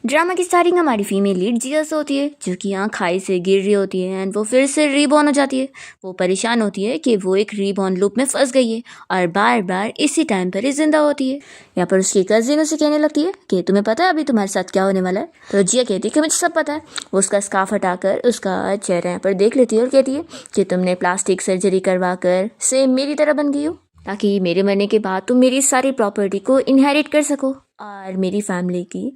Drama की starting हमारी female lead जिया से होती है, जो कि यहाँ खाई से गिर रही होती है एंड वो फिर से रीबॉर्न हो जाती है। वो परेशान होती है कि वो एक रीबॉर्न लूप में फंस गई है और बार बार इसी टाइम पर ही जिंदा होती है। यहाँ पर उसकी कजिन उसे कहने लगती है कि तुम्हें पता है अभी तुम्हारे साथ क्या होने वाला है। तो जिया कहती है कि मुझे सब पता है। वो उसका स्कार्फ हटाकर उसका चेहरा यहाँ पर देख लेती है और कहती है कि तुमने प्लास्टिक सर्जरी करवा कर सेम मेरी तरह बन गई हो, ताकि मेरे मरने के बाद तुम मेरी सारी प्रॉपर्टी को इनहेरिट कर सको और मेरी फैमिली की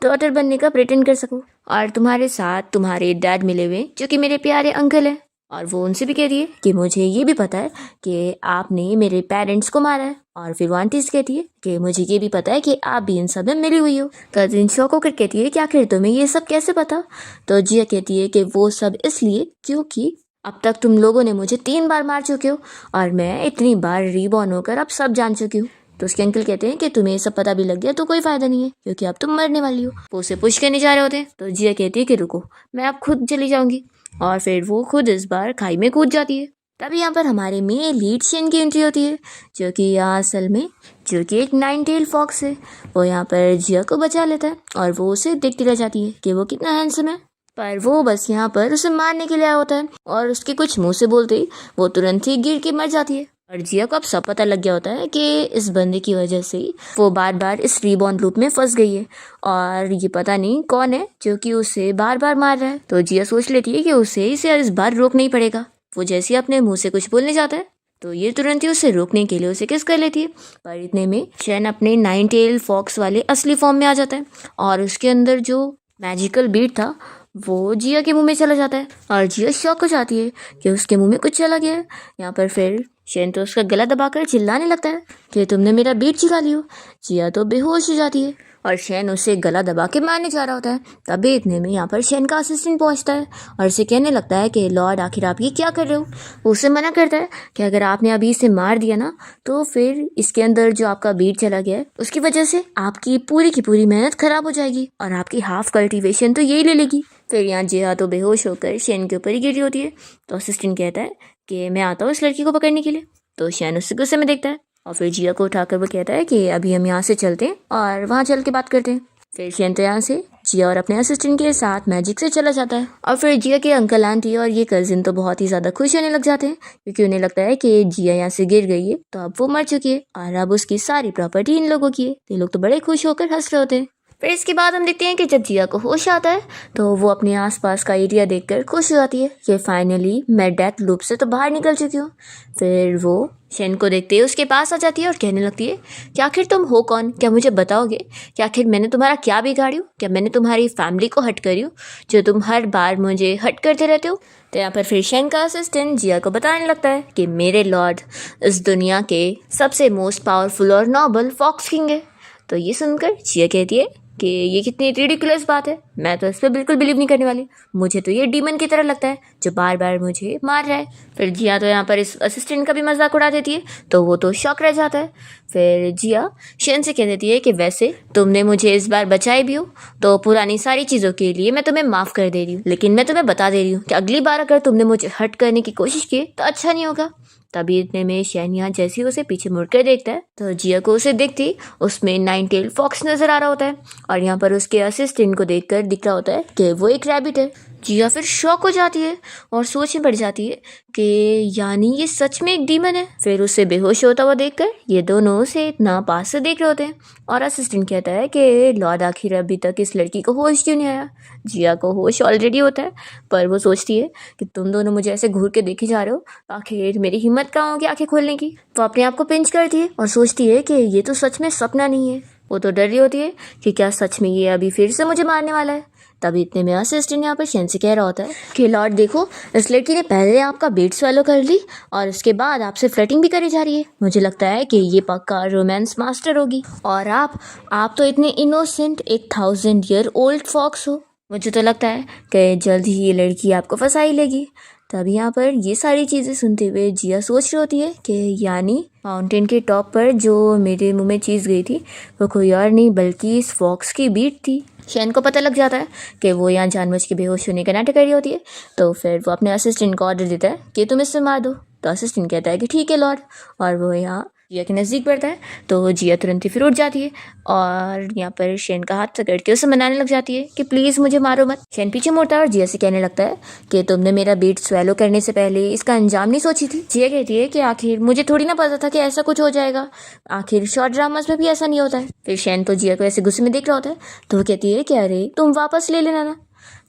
डॉटर बनने का प्रिटेंड कर सको। और तुम्हारे साथ तुम्हारे डैड मिले हुए जो कि मेरे प्यारे अंकल हैं। और वो उनसे भी कह रही है कि मुझे ये भी पता है कि आपने मेरे पेरेंट्स को मारा है। और फिर वो आंटी से कहती है कि मुझे ये भी पता है कि आप भी इन सब में मिली हुई हो। कजिन शौक होकर कहती है कि आखिर तुम्हें ये सब कैसे पता। तो जिया कहती है कि वो सब इसलिए क्योंकि अब तक तुम लोगों ने मुझे 3 बार मार चुके हो और मैं इतनी बार रीबॉर्न होकर अब सब जान चुकी हूँ। तो उसके अंकल कहते हैं कि तुम्हें ये सब पता भी लग गया तो कोई फायदा नहीं है, क्योंकि अब तुम मरने वाली हो। वो उसे पुश करने जा रहे होते हैं तो जिया कहती है कि रुको, मैं अब खुद चली जाऊंगी। और फिर वो खुद इस बार खाई में कूद जाती है। तभी यहाँ पर हमारे मेन लीड शेन की एंट्री होती है, जो कि यहाँ असल में जो कि एक 9 टेल फॉक्स है। वो यहाँ पर जिया को बचा लेता है और वो उसे देखती रह जाती है कि वो कितना हैंडसम है। पर वो बस यहाँ पर उसे मारने के लिए आया होता है और उसके कुछ मुंह से बोलते ही वो तुरंत ही गिर के मर जाती है। और जिया को अब सब पता लग गया होता है कि इस बंदे की वजह से वो बार बार इस रीबॉर्न लूप में फंस गई है और ये पता नहीं कौन है जो कि उसे बार बार मार रहा है। तो जिया सोच लेती है कि उसे इसे इस बार रोकना ही पड़ेगा। वो जैसे ही अपने मुंह से कुछ बोलने जाता है तो ये तुरंत ही उसे रोकने के लिए उसे किस कर लेती है। पर इतने में शेन अपने 9 टेल फॉक्स वाले असली फॉर्म में आ जाता है और उसके अंदर जो मैजिकल बीट था वो जिया के मुंह में चला जाता है। और जिया शॉक हो जाती है कि उसके मुंह में कुछ चला गया है। यहाँ पर फिर शेन तो उसका गला दबाकर चिल्लाने लगता है कि तुमने मेरा बीट छिपा लियो। जिया तो बेहोश हो जाती है और शेन उसे गला दबा के मारने जा रहा होता है। तभी इतने में यहाँ पर शेन का असिस्टेंट पहुंचता है और उसे कहने लगता है कि लॉर्ड आखिर आप ये क्या कर रहे हो। वो उसे मना करता है कि अगर आपने अभी इसे मार दिया ना तो फिर इसके अंदर जो आपका बीट चला गया है उसकी वजह से आपकी पूरी की पूरी मेहनत खराब हो जाएगी और आपकी हाफ कल्टीवेशन तो यही ले लेगी। फिर यहाँ जिया तो बेहोश होकर शेन के ऊपर ही गिरी होती है। तो असिस्टेंट कहता है कि मैं आता हूँ इस लड़की को पकड़ने के लिए। तो शेन उससे गुस्से में देखता है और फिर जिया को उठाकर वो कहता है कि अभी हम यहाँ से चलते हैं और वहाँ चल के बात करते हैं। फिर शेन तो यहाँ से जिया और अपने असिस्टेंट के साथ मैजिक से चला जाता है। और फिर जिया के अंकल आंटी और ये कजिन तो बहुत ही ज़्यादा खुश होने लग जाते हैं, क्योंकि उन्हें लगता है कि जिया यहाँ से गिर गई है तो अब वो मर चुकी है और अब उसकी सारी प्रॉपर्टी इन लोगों की है। ये लोग तो बड़े खुश होकर हंस रहे होते हैं। फिर इसके बाद हम देखते हैं कि जब जिया को होश आता है तो वो अपने आसपास का एरिया देखकर खुश हो जाती है कि फाइनली मैं डेथ लूप से तो बाहर निकल चुकी हूँ। फिर वो शेन को देखते ही उसके पास आ जाती है और कहने लगती है कि आखिर तुम हो कौन, क्या मुझे बताओगे कि आखिर मैंने तुम्हारा क्या बिगाड़ी हूँ, क्या मैंने तुम्हारी फैमिली को हट करी हूँ जो तुम हर बार मुझे हट करते रहते हो। तो यहाँ पर फिर शेन का असिस्टेंट जिया को बताने लगता है कि मेरे लॉर्ड इस दुनिया के सबसे मोस्ट पावरफुल और नोबल फॉक्स किंग है। तो ये सुनकर जिया कहती है कि ये कितनी रिडिकुलस बात है, मैं तो इस पर बिल्कुल बिलीव नहीं करने वाली। मुझे तो ये डीमन की तरह लगता है जो बार बार मुझे मार रहा है। फिर जिया तो यहाँ पर इस असिस्टेंट का भी मजाक उड़ा देती है तो वो तो शॉक रह जाता है। फिर जिया शेन से कह देती है कि वैसे तुमने मुझे इस बार बचाए भी हो तो पुरानी सारी चीज़ों के लिए मैं तुम्हें माफ़ कर दे रही हूँ, लेकिन मैं तुम्हें बता दे रही हूँ कि अगली बार अगर तुमने मुझे हर्ट करने की कोशिश की तो अच्छा नहीं होगा। तभी इतने में शेन यहाँ जैसे ही उसे पीछे मुड़कर देखता है तो जिया को उसे देखती उसमें 9 टेल फॉक्स नजर आ रहा होता है और यहाँ पर उसके असिस्टेंट को देखकर दिख रहा होता है कि वो एक रैबिट है। जिया फिर शॉक हो जाती है और सोच में पड़ जाती है कि यानी ये सच में एक डीमन है। फिर उसे बेहोश होता हुआ देखकर ये दोनों उसे इतना पास से देख रहे होते हैं और असिस्टेंट कहता है कि लॉर्ड आखिर अभी तक इस लड़की को होश क्यों नहीं आया। जिया को होश ऑलरेडी होता है पर वो सोचती है कि तुम दोनों मुझे ऐसे घूर के देखे जा रहे हो, आखिर मेरी हिम्मत कहाँ होगी आंखें खोलने की। वो अपने आप को पिंच करती है और सोचती है कि ये तो सच में सपना नहीं है। वो तो डर रही होती है कि क्या सच में ये अभी फिर से मुझे मारने वाला है। तभी इतने में असिस्टेंट यहाँ पर शेन से कह रहा होता है कि लॉर्ड देखो, इस लड़की ने पहले आपका बीट स्वैलो कर ली और उसके बाद आपसे फ्लर्टिंग भी करी जा रही है। मुझे लगता है कि ये पक्का रोमांस मास्टर होगी और आप तो इतने इनोसेंट एक 1000 ईयर ओल्ड फॉक्स हो। मुझे तो लगता है कि जल्द ही ये लड़की आपको फंसा ही लेगी। तभी यहाँ पर ये सारी चीज़ें सुनते हुए जिया सोच रही होती है कि यानी माउंटेन के टॉप पर जो मेरे मुंह में चीज़ गई थी वो कोई और नहीं बल्कि इस फॉक्स की बीट थी। शेन को पता लग जाता है कि वो यहाँ जानबूझ के बेहोश होने का नाटक कर रही होती है तो फिर वो अपने असिस्टेंट को ऑर्डर देता है कि तुम इससे मार दो। तो असिस्टेंट कहता है कि ठीक है लॉर्ड, और वो यहाँ जिया के नज़दीक बढ़ता है तो जिया तुरंत ही फिर उठ जाती है और यहाँ पर शेन का हाथ पकड़ के उसे मनाने लग जाती है कि प्लीज़ मुझे मारो मत। शेन पीछे मुड़ता है और जिया से कहने लगता है कि तुमने मेरा बीट स्वेलो करने से पहले इसका अंजाम नहीं सोची थी। जिया कहती है कि आखिर मुझे थोड़ी ना पता था कि ऐसा कुछ हो जाएगा, आखिर शॉर्ट ड्रामास में भी ऐसा नहीं होता है। फिर शेन तो जिया को ऐसे गुस्से में देख रहा होता है तो वो कहती है कि अरे तुम वापस ले लेना ना।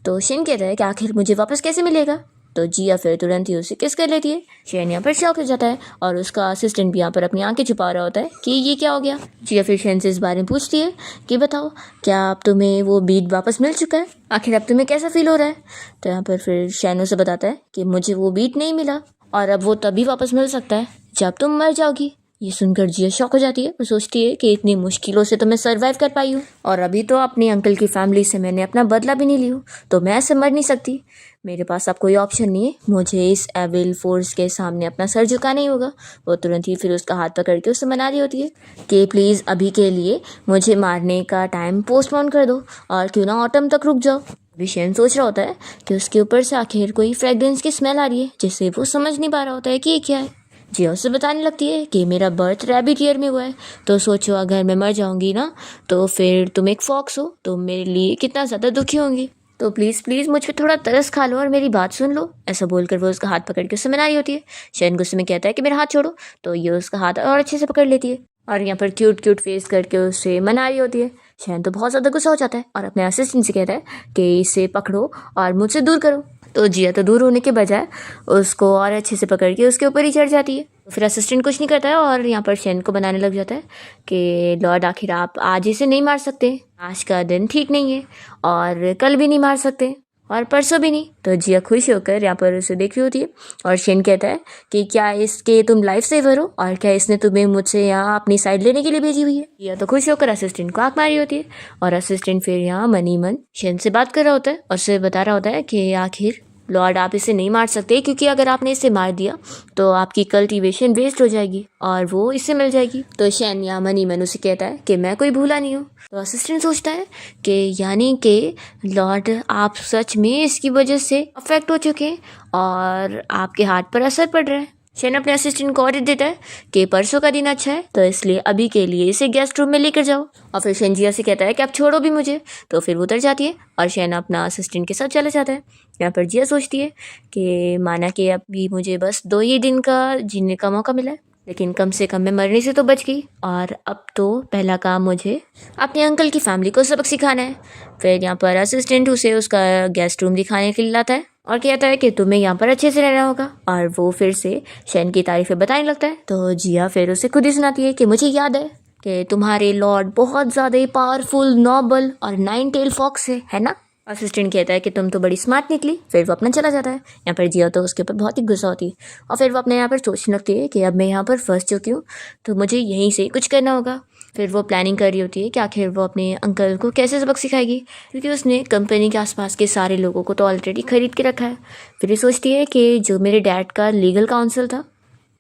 तो शेन कहता है कि आखिर मुझे वापस कैसे मिलेगा। तो जिया फिर तुरंत ही उसे किस कर लेती है। शेन यहाँ पर शॉक हो जाता है और उसका असिस्टेंट भी यहाँ पर अपनी आंखें छुपा रहा होता है कि ये क्या हो गया। जिया फिर शेन से इस बारे में पूछती है कि बताओ क्या अब तुम्हें वो बीट वापस मिल चुका है, आखिर अब तुम्हें कैसा फील हो रहा है। तो यहाँ पर फिर शेन उसे बताता है कि मुझे वो बीट नहीं मिला और अब वो तभी वापस मिल सकता है जब तुम मर जाओगी। ये सुनकर जिया शॉक हो जाती है और सोचती है कि इतनी मुश्किलों से तो मैं सर्वाइव कर पाई हूँ और अभी तो अपने अंकल की फैमिली से मैंने अपना बदला भी नहीं लिया, तो मैं ऐसे मर नहीं सकती। मेरे पास अब कोई ऑप्शन नहीं है, मुझे इस एविल फोर्स के सामने अपना सर झुकाना ही होगा। वो तुरंत ही फिर उसका हाथ पकड़ के उससे मना रही होती है कि प्लीज़ अभी के लिए मुझे मारने का टाइम पोस्टपोन कर दो और क्यों ना ऑटम तक रुक जाओ। विशेन सोच रहा होता है कि उसके ऊपर से आखिर कोई फ्रेग्रेंस की स्मेल आ रही है जिससे वो समझ नहीं पा रहा होता है कि ये क्या है। जिया उससे बताने लगती है कि मेरा बर्थ रैबिट ईयर में हुआ है, तो सोचो अगर मैं मर जाऊंगी ना तो फिर तुम एक फॉक्स हो तो मेरे लिए कितना ज़्यादा दुखी होंगी, तो प्लीज़ प्लीज़ मुझ पर थोड़ा तरस खा लो और मेरी बात सुन लो। ऐसा बोलकर वो उसका हाथ पकड़ के उससे मना रही होती है। शेन गुस्से में कहता है कि मेरा हाथ छोड़ो, तो ये उसका हाथ और अच्छे से पकड़ लेती है और यहाँ पर क्यूट क्यूट फेस करके उससे मना रही होती है। शेन तो बहुत ज़्यादा गुस्सा हो जाता है और अपने असिस्टेंट से कहता है कि इसे पकड़ो और मुझसे दूर करो। तो जिया तो दूर होने के बजाय उसको और अच्छे से पकड़ के उसके ऊपर ही चढ़ जाती है। तो फिर असिस्टेंट कुछ नहीं करता है और यहाँ पर शेन को बनाने लग जाता है कि लॉर्ड आखिर आप आज इसे नहीं मार सकते, आज का दिन ठीक नहीं है और कल भी नहीं मार सकते और परसों भी नहीं। तो जिया खुश होकर यहाँ पर उसे देख रही होती है और शेन कहता है कि क्या इसके तुम लाइफ सेवर हो और क्या इसने तुम्हें मुझसे यहाँ अपनी साइड लेने के लिए भेजी हुई है। जिया तो खुश होकर असिस्टेंट को आंख मारी होती है और असिस्टेंट फिर यहाँ मनी मन शेन से बात कर रहा होता है और उसे बता रहा होता है कि आखिर लॉर्ड आप इसे नहीं मार सकते क्योंकि अगर आपने इसे मार दिया तो आपकी कल्टीवेशन वेस्ट हो जाएगी और वो इससे मिल जाएगी। तो शेन या मनी मन उसे कहता है कि मैं कोई भूला नहीं हूँ। तो असिस्टेंट सोचता है कि यानी कि लॉर्ड आप सच में इसकी वजह से अफेक्ट हो चुके हैं और आपके हाथ पर असर पड़ रहा है। शेन अपने असिस्टेंट को ऑर्डर देता है कि परसों का दिन अच्छा है तो इसलिए अभी के लिए इसे गेस्ट रूम में लेकर जाओ और फिर शेन जिया से कहता है कि आप छोड़ो भी मुझे। तो फिर वो उतर जाती है और शेन अपना असिस्टेंट के साथ चला जाता है। यहाँ पर जिया सोचती है कि माना कि अभी मुझे बस 2 ही दिन का जीने का मौका मिला है, लेकिन कम से कम मैं मरने से तो बच गई और अब तो पहला काम मुझे अपने अंकल की फैमिली को सबक सिखाना है। फिर यहाँ पर असिस्टेंट उसे उसका गेस्ट रूम दिखाने के लिए लाता है और कहता है कि तुम्हें यहाँ पर अच्छे से रहना होगा और वो फिर से शेन की तारीफें बताने लगता है। तो जिया फिर उसे खुद ही सुनाती है कि मुझे याद है कि तुम्हारे लॉर्ड बहुत ज़्यादा ही पावरफुल, नोबल और 9 टेल फॉक्स है ना। असिस्टेंट कहता है कि तुम तो बड़ी स्मार्ट निकली। फिर वो अपना चला जाता है। यहाँ पर जिया तो उसके ऊपर बहुत ही गुस्सा होती है और फिर वो अपने यहाँ पर सोचने लगती है कि अब मैं यहाँ पर फंस चुकी हूँ तो मुझे यहीं से कुछ करना होगा। फिर वो प्लानिंग कर रही होती है कि आखिर वो अपने अंकल को कैसे सबक सिखाएगी क्योंकि उसने कंपनी के आसपास के सारे लोगों को तो ऑलरेडी खरीद के रखा है। फिर ये सोचती है कि जो मेरे डैड का लीगल काउंसिल था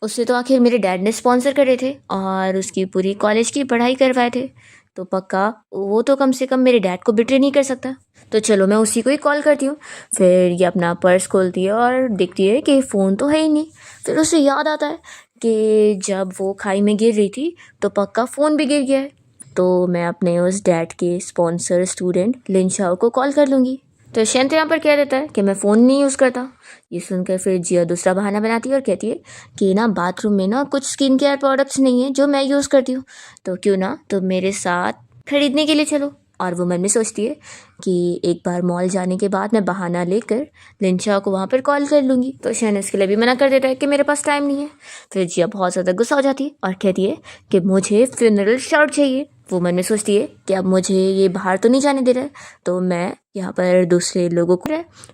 उससे तो आखिर मेरे डैड ने स्पॉन्सर करे थे और उसकी पूरी कॉलेज की पढ़ाई करवाए थे, तो पक्का वो तो कम से कम मेरे डैड को बिट्रे नहीं कर सकता। तो चलो मैं उसी को ही कॉल करती हूँ। फिर ये अपना पर्स खोलती है और देखती है कि फ़ोन तो है ही नहीं। फिर उसे याद आता है कि जब वो खाई में गिर रही थी तो पक्का फ़ोन भी गिर गया है, तो मैं अपने उस डैड के स्पॉन्सर स्टूडेंट लिन शाओ को कॉल कर लूँगी। तो शेन तो यहाँ पर कह देता है कि मैं फ़ोन नहीं यूज़ करता। ये सुनकर फिर जिया दूसरा बहाना बनाती है और कहती है कि ना बाथरूम में ना कुछ स्किन केयर प्रोडक्ट्स नहीं है जो मैं यूज़ करती हूँ, तो क्यों ना तो मेरे साथ खरीदने के लिए चलो। और वो मन में सोचती है कि एक बार मॉल जाने के बाद मैं बहाना लेकर लिंचा को वहाँ पर कॉल कर लूँगी। तो शेन इसके लिए भी मना कर देता है कि मेरे पास टाइम नहीं है। फिर जिया बहुत ज़्यादा गुस्सा हो जाती है और कहती है कि मुझे फ्यूनरल शाउट चाहिए। वो मन में सोचती है कि अब मुझे ये बाहर तो नहीं जाने दे रहा है, तो मैं यहाँ पर दूसरे लोगों को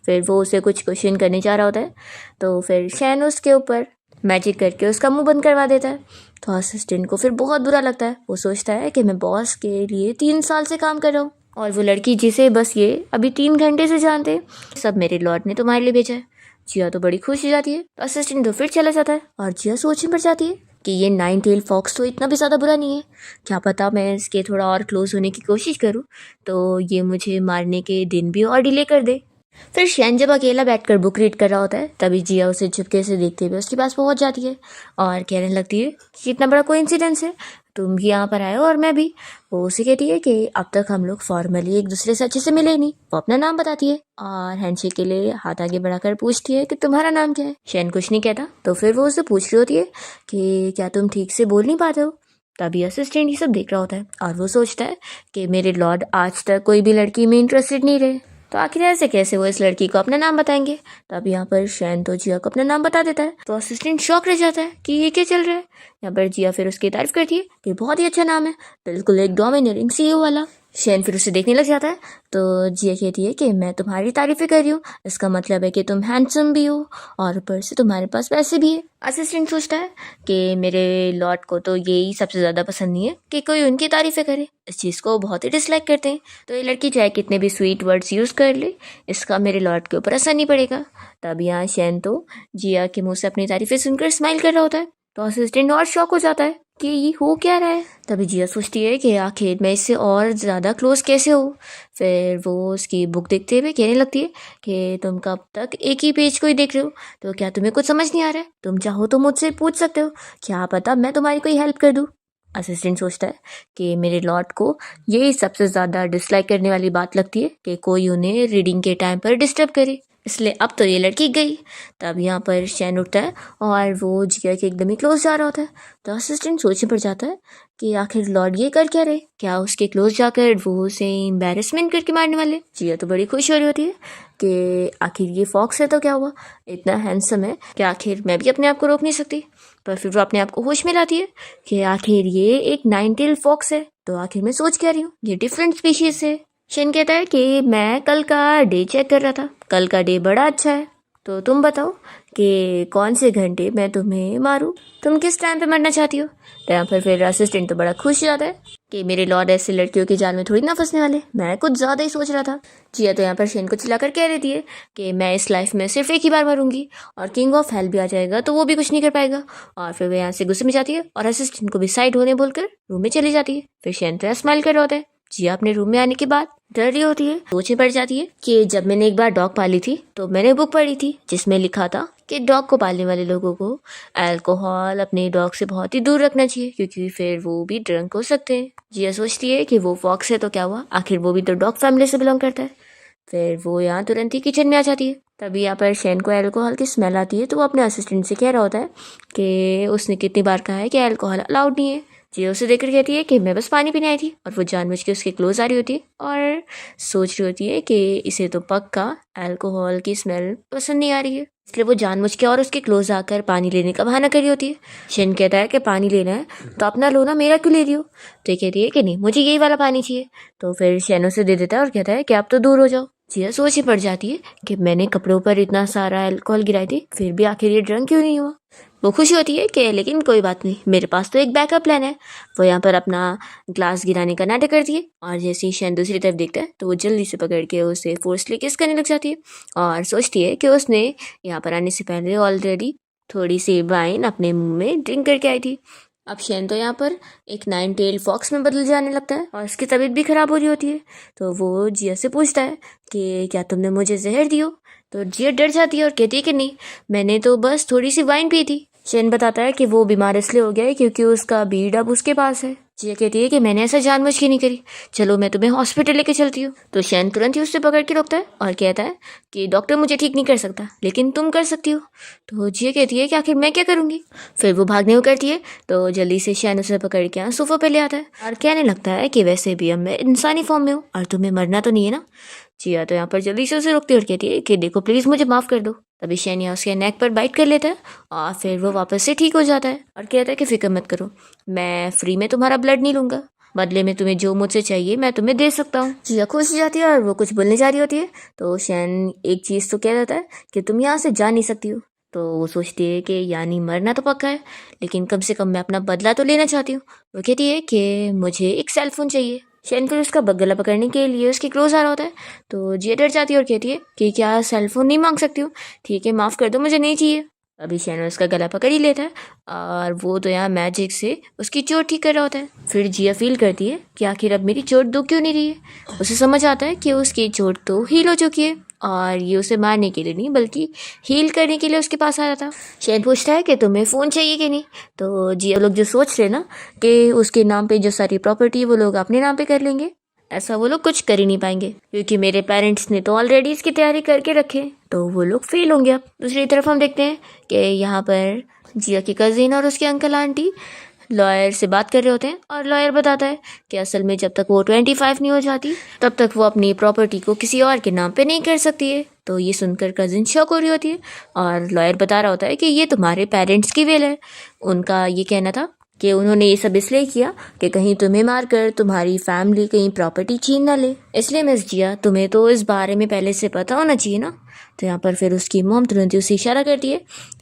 फिर वो उसे कुछ क्वेश्चन करने जा रहा होता है, तो फिर शेन उसके ऊपर मैजिक करके उसका मुंह बंद करवा देता है। तो असिस्टेंट को फिर बहुत बुरा लगता है। वो सोचता है कि मैं बॉस के लिए 3 साल से काम कर रहा हूँ और वो लड़की जिसे बस ये अभी 3 घंटे से जानते, सब मेरे लॉर्ड ने तुम्हारे लिए भेजा है। जिया तो बड़ी खुश हो जाती है। असिस्टेंट तो फिर चला जाता है और जिया सोचने पड़ जाती है कि ये 9 टेल फॉक्स तो इतना भी ज़्यादा बुरा नहीं है, क्या पता मैं इसके थोड़ा और क्लोज होने की कोशिश करूँ तो ये मुझे मारने के दिन भी और डिले कर दे। फिर शैन जब अकेला बैठकर बुक रीड कर रहा होता है तभी जिया उसे चुपके से देखते हुए उसके पास पहुंच जाती है और कहने लगती है कि कितना बड़ा कोइंसिडेंस है, तुम भी यहाँ पर आए हो और मैं भी। वो उसे कहती है कि अब तक हम लोग फॉर्मली एक दूसरे से अच्छे से मिले ही नहीं। वो अपना नाम बताती है और हैंडशेक के लिए हाथ आगे बढ़ाकर पूछती है कि तुम्हारा नाम क्या है। शैन कुछ नहीं कहता तो फिर वो उसे पूछ रही होती है कि क्या तुम ठीक से बोल नहीं पाते हो। तभी असिस्टेंट ये सब देख रहा होता है और वो सोचता है कि मेरे लॉर्ड आज तक कोई भी लड़की में इंटरेस्टेड नहीं रहे, तो आखिर ऐसे कैसे वो इस लड़की को अपना नाम बताएंगे। तब यहाँ पर शैन तो जिया को अपना नाम बता देता है तो असिस्टेंट शॉक रह जाता है कि ये क्या चल रहा है। यहाँ पर जिया फिर उसकी तारीफ करती है कि बहुत ही अच्छा नाम है, बिल्कुल एक डोमिनेटिंग सीईओ वाला। शैन फिर उसे देखने लग जाता है तो जिया कहती है कि मैं तुम्हारी तारीफें कर रही हूँ, इसका मतलब है कि तुम हैंडसम भी हो और ऊपर से तुम्हारे पास पैसे भी है। असिस्टेंट सोचता है कि मेरे लॉर्ड को तो यही सबसे ज़्यादा पसंद नहीं है कि कोई उनकी तारीफें करे, इस चीज़ को बहुत ही डिसलाइक करते हैं। तो ये लड़की चाहे कितने भी स्वीट वर्ड्स यूज़ कर ले, इसका मेरे लॉर्ड के ऊपर असर नहीं पड़ेगा। तब यहाँ शैन तो जिया के मुँह से अपनी तारीफें सुनकर स्माइल कर रहा होता है तो असिस्टेंट और शॉक हो जाता है कि ये हो क्या रहा है। तभी जिया सोचती है कि आखिर मैं इससे और ज़्यादा क्लोज कैसे हो। फिर वो उसकी बुक देखते हुए कहने लगती है कि तुम कब तक एक ही पेज को ही देख रहे हो, तो क्या तुम्हें कुछ समझ नहीं आ रहा है? तुम चाहो तो मुझसे पूछ सकते हो, क्या पता मैं तुम्हारी कोई हेल्प कर दूँ। असिस्टेंट सोचता है कि मेरे लॉर्ड को यही सबसे ज़्यादा डिसलाइक करने वाली बात लगती है कि कोई उन्हें रीडिंग के टाइम पर डिस्टर्ब करे, इसलिए अब तो ये लड़की गई। तब यहाँ पर शैन उठता है और वो जिया के एकदम ही क्लोज जा रहा होता है तो असिस्टेंट सोचने पड़ जाता है कि आखिर लॉर्ड ये कर क्या रहे, क्या उसके क्लोज जाकर वो उसे एम्बेरसमेंट करके मारने वाले। जिया तो बड़ी खुश हो रही होती है कि आखिर ये फॉक्स है तो क्या हुआ, इतना हैंडसम है कि आखिर मैं भी अपने आप को रोक नहीं सकती। पर फिर वो अपने आप को होश में लाती है कि आखिर ये एक 9-टेल फॉक्स है, तो आखिर मैं सोच क्या रही हूँ, ये डिफरेंट स्पीशीज है। शेन कहता है कि मैं कल का डे चेक कर रहा था, कल का डे बड़ा अच्छा है, तो तुम बताओ कि कौन से घंटे मैं तुम्हें मारूं, तुम किस टाइम पे मरना चाहती हो। तो यहाँ पर फिर असिस्टेंट तो बड़ा खुश हो जाता है कि मेरे लॉर्ड ऐसे लड़कियों की जाल में थोड़ी ना फंसने वाले, मैं कुछ ज़्यादा ही सोच रहा था। जिया तो यहाँ पर शेन को चिल्लाकर कह देती है कि मैं इस लाइफ में सिर्फ एक ही बार मरूंगी और किंग ऑफ हेल भी आ जाएगा तो वो भी कुछ नहीं कर पाएगा। और फिर वो यहाँ से गुस्से में जाती है और असिस्टेंट को भी साइड होने बोलकर रूम में चली जाती है। फिर शेन तो स्माइल कर रहा होता है। जिया अपने रूम में आने के बाद डर रही होती है, सोचने पड़ जाती है कि जब मैंने एक बार डॉग पाली थी तो मैंने बुक पढ़ी थी जिसमें लिखा था कि डॉग को पालने वाले लोगों को अल्कोहल अपने डॉग से बहुत ही दूर रखना चाहिए क्योंकि फिर वो भी ड्रंक हो सकते हैं। जिया सोचती है कि वो फॉक्स है तो क्या हुआ, आखिर वो भी तो डॉग फैमिली से बिलोंग करता है। फिर वो यहाँ तुरंत ही किचन में आ जाती है। तभी यहाँ पर शैन को अल्कोहल की स्मेल आती है तो वो अपने असिस्टेंट से कह रहा होता है कि उसने कितनी बार कहा है कि अल्कोहल अलाउड नहीं है। जिया उसे देखकर कहती है कि मैं बस पानी पीने आई थी और वो जानबूझ के उसके क्लोज आ रही होती है और सोच रही होती है कि इसे तो पक्का अल्कोहल की स्मेल पसंद नहीं आ रही है, इसलिए वो जानबूझ के और उसके क्लोज आकर पानी लेने का बहाना कर रही होती है। शेन कहता है कि पानी लेना है तो अपना लो ना, मेरा क्यों ले रही हो। तो ये कहती है कि नहीं मुझे यही वाला पानी चाहिए। तो फिर शेन उसे दे देता है और कहता है कि आप तो दूर हो जाओ। जिया सोच ही पड़ जाती है कि मैंने कपड़ों पर इतना सारा अल्कोहल गिराई थी फिर भी आखिर ये ड्रंक क्यों नहीं हुआ। वो खुशी होती है कि लेकिन कोई बात नहीं, मेरे पास तो एक बैकअप प्लान है। वो यहाँ पर अपना ग्लास गिराने का नाटक करती है और जैसे ही शैन दूसरी तरफ देखता है तो वो जल्दी से पकड़ के उसे फोर्सली किस करने लग जाती है और सोचती है कि उसने यहाँ पर आने से पहले ऑलरेडी थोड़ी सी वाइन अपने मुंह में ड्रिंक करके आई थी। अब शैन तो यहाँ पर एक 9-टेल फॉक्स में बदल जाने लगता है और उसकी तबीयत भी खराब हो रही होती है। तो वो जिया से पूछता है कि क्या तुमने मुझे जहर दी हो। तो जिया डर जाती है और कहती है कि नहीं, मैंने तो बस थोड़ी सी वाइन पी थी। शैन बताता है कि वो बीमार इसलिए हो गया है क्योंकि उसका बीड अब उसके पास है। जिया कहती है कि मैंने ऐसा जानबूझ के नहीं करी, चलो मैं तुम्हें हॉस्पिटल लेके चलती हूँ। तो शैन तुरंत ही उससे पकड़ के रोकता है और कहता है कि डॉक्टर मुझे ठीक नहीं कर सकता लेकिन तुम कर सकती हो। तो जिया कहती है कि आखिर मैं क्या करूँगी। फिर वो भागने को करती है तो जल्दी से शैन उसे पकड़ के यहाँ सोफा पे ले आता है और कहने लगता है कि वैसे भी अब मैं इंसानी फॉर्म में हूँ और तुम्हें मरना तो नहीं है ना। जिया तो यहाँ पर जल्दी से उसे रोकती है और कहती है कि देखो प्लीज़ मुझे माफ़ कर दो। तभी शैन यहाँ उसके नेक पर बाइट कर लेता है और फिर वो वापस से ठीक हो जाता है और कहता है कि फिक्र मत करो, मैं फ्री में तुम्हारा ब्लड नहीं लूँगा, बदले में तुम्हें जो मुझसे चाहिए मैं तुम्हें दे सकता हूँ। जिया खुश हो जाती है और वो कुछ बोलने जा रही होती है तो शैन एक चीज़ तो कह देता है कि तुम यहाँ से जा नहीं सकती हो। तो वो सोचती है कि यानी मरना तो पक्का है लेकिन कम से कम मैं अपना बदला तो लेना चाहती हूँ। वो कहती है कि मुझे एक सेल फोन चाहिए। शैन फिर उसका गला पकड़ने के लिए उसके क्लोज आ रहा होता है तो जिया डर जाती है और कहती है कि क्या सेल फोन नहीं मांग सकती हूँ, ठीक है माफ़ कर दो मुझे नहीं चाहिए। अभी शैन उसका गला पकड़ ही लेता है और वो तो यहाँ मैजिक से उसकी चोट ठीक कर रहा होता है। फिर जिया फील करती है कि आखिर अब मेरी चोट दुख क्यों नहीं रही है। उसे समझ आता है कि उसकी चोट तो हील हो चुकी है और ये उसे मारने के लिए नहीं बल्कि हील करने के लिए उसके पास आया था। शैन पूछता है कि तुम्हें फ़ोन चाहिए कि नहीं। तो जिया लोग जो सोच रहे ना कि उसके नाम पे जो सारी प्रॉपर्टी है वो लोग अपने नाम पे कर लेंगे, ऐसा वो लोग कुछ कर ही नहीं पाएंगे क्योंकि मेरे पेरेंट्स ने तो ऑलरेडी इसकी तैयारी करके रखे, तो वो लोग फेल होंगे। अब दूसरी तरफ हम देखते हैं कि यहाँ पर जिया के कज़िन और उसके अंकल आंटी लॉयर से बात कर रहे होते हैं और लॉयर बताता है कि असल में जब तक वो 25 नहीं हो जाती तब तक वो अपनी प्रॉपर्टी को किसी और के नाम पे नहीं कर सकती है। तो ये सुनकर कजिन शॉक हो रही होती है और लॉयर बता रहा होता है कि ये तुम्हारे पेरेंट्स की विल है। उनका ये कहना था कि उन्होंने ये सब इसलिए किया कि कहीं तुम्हें मारकर तुम्हारी फैमिली कहीं प्रॉपर्टी छीन ना ले। इसलिए मिस जिया तुम्हें तो इस बारे में पहले से पता होना चाहिए ना। तो यहाँ पर फिर उसकी मॉम तुरंत ही उसे इशारा करती है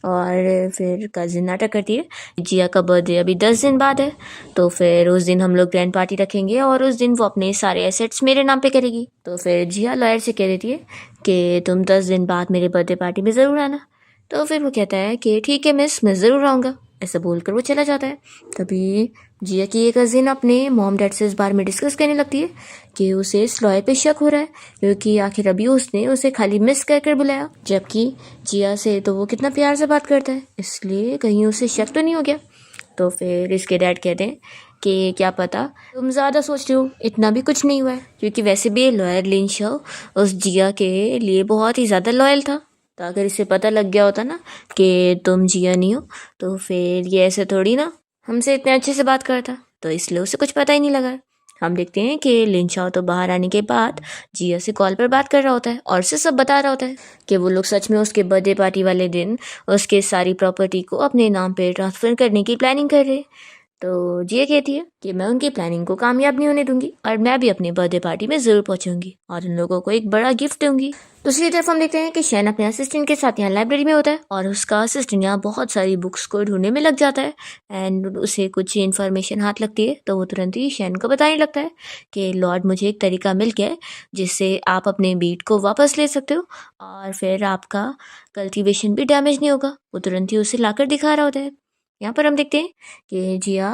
और फिर कजिन नाटक करती है। जिया का बर्थडे अभी 10 दिन बाद है, तो फिर उस दिन हम लोग ग्रैंड पार्टी रखेंगे और उस दिन वो अपने सारे एसेट्स मेरे नाम पे करेगी। तो फिर जिया लॉयर से कह देती है कि तुम 10 दिन बाद मेरे बर्थडे पार्टी में ज़रूर आना। तो फिर वो कहता है कि ठीक है मिस, मैं ज़रूर आऊँगा। ऐसा बोलकर वो चला जाता है। तभी जिया की एक कज़िन अपने मॉम डैड से इस बारे में डिस्कस करने लगती है कि उसे इस लॉयर पे शक हो रहा है क्योंकि आखिर अभी उसने उसे खाली मिस कहकर बुलाया, जबकि जिया से तो वो कितना प्यार से बात करता है, इसलिए कहीं उसे शक तो नहीं हो गया। तो फिर इसके डैड कहते हैं कि क्या पता तुम ज़्यादा सोच रहे हो, इतना भी कुछ नहीं हुआ है, क्योंकि वैसे भी लॉयर लिन शो उस जिया के लिए बहुत ही ज़्यादा लॉयल था। तो अगर इसे पता लग गया होता ना कि तुम जिया नहीं हो तो फिर ये ऐसे थोड़ी ना हमसे इतने अच्छे से बात करता, तो इसलिए उसे कुछ पता ही नहीं लगा। हम देखते हैं कि लिन शाओ तो बाहर आने के बाद जिया से कॉल पर बात कर रहा होता है और उसे सब बता रहा होता है कि वो लोग सच में उसके बर्थडे पार्टी वाले दिन उसके सारी प्रॉपर्टी को अपने नाम पे ट्रांसफ़र करने की प्लानिंग कर रहे। तो जिया कहती है कि मैं उनकी प्लानिंग को कामयाब नहीं होने दूंगी और मैं भी अपनी बर्थडे पार्टी में ज़रूर पहुंचूंगी और उन लोगों को एक बड़ा गिफ्ट दूंगी। दूसरी तरफ हम देखते हैं कि शैन अपने असिस्टेंट के साथ यहाँ लाइब्रेरी में होता है और उसका असिस्टेंट यहाँ बहुत सारी बुक्स को ढूंढने में लग जाता है एंड उसे कुछ इन्फॉर्मेशन हाथ लगती है। तो वो तुरंत ही शैन को बताने लगता है कि लॉर्ड मुझे एक तरीका मिल गया है जिससे आप अपने बीट को वापस ले सकते हो और फिर आपका कल्टीवेशन भी डैमेज नहीं होगा। वो तुरंत ही उसे लाकर दिखा रहा होता है। यहाँ पर हम देखते हैं कि जिया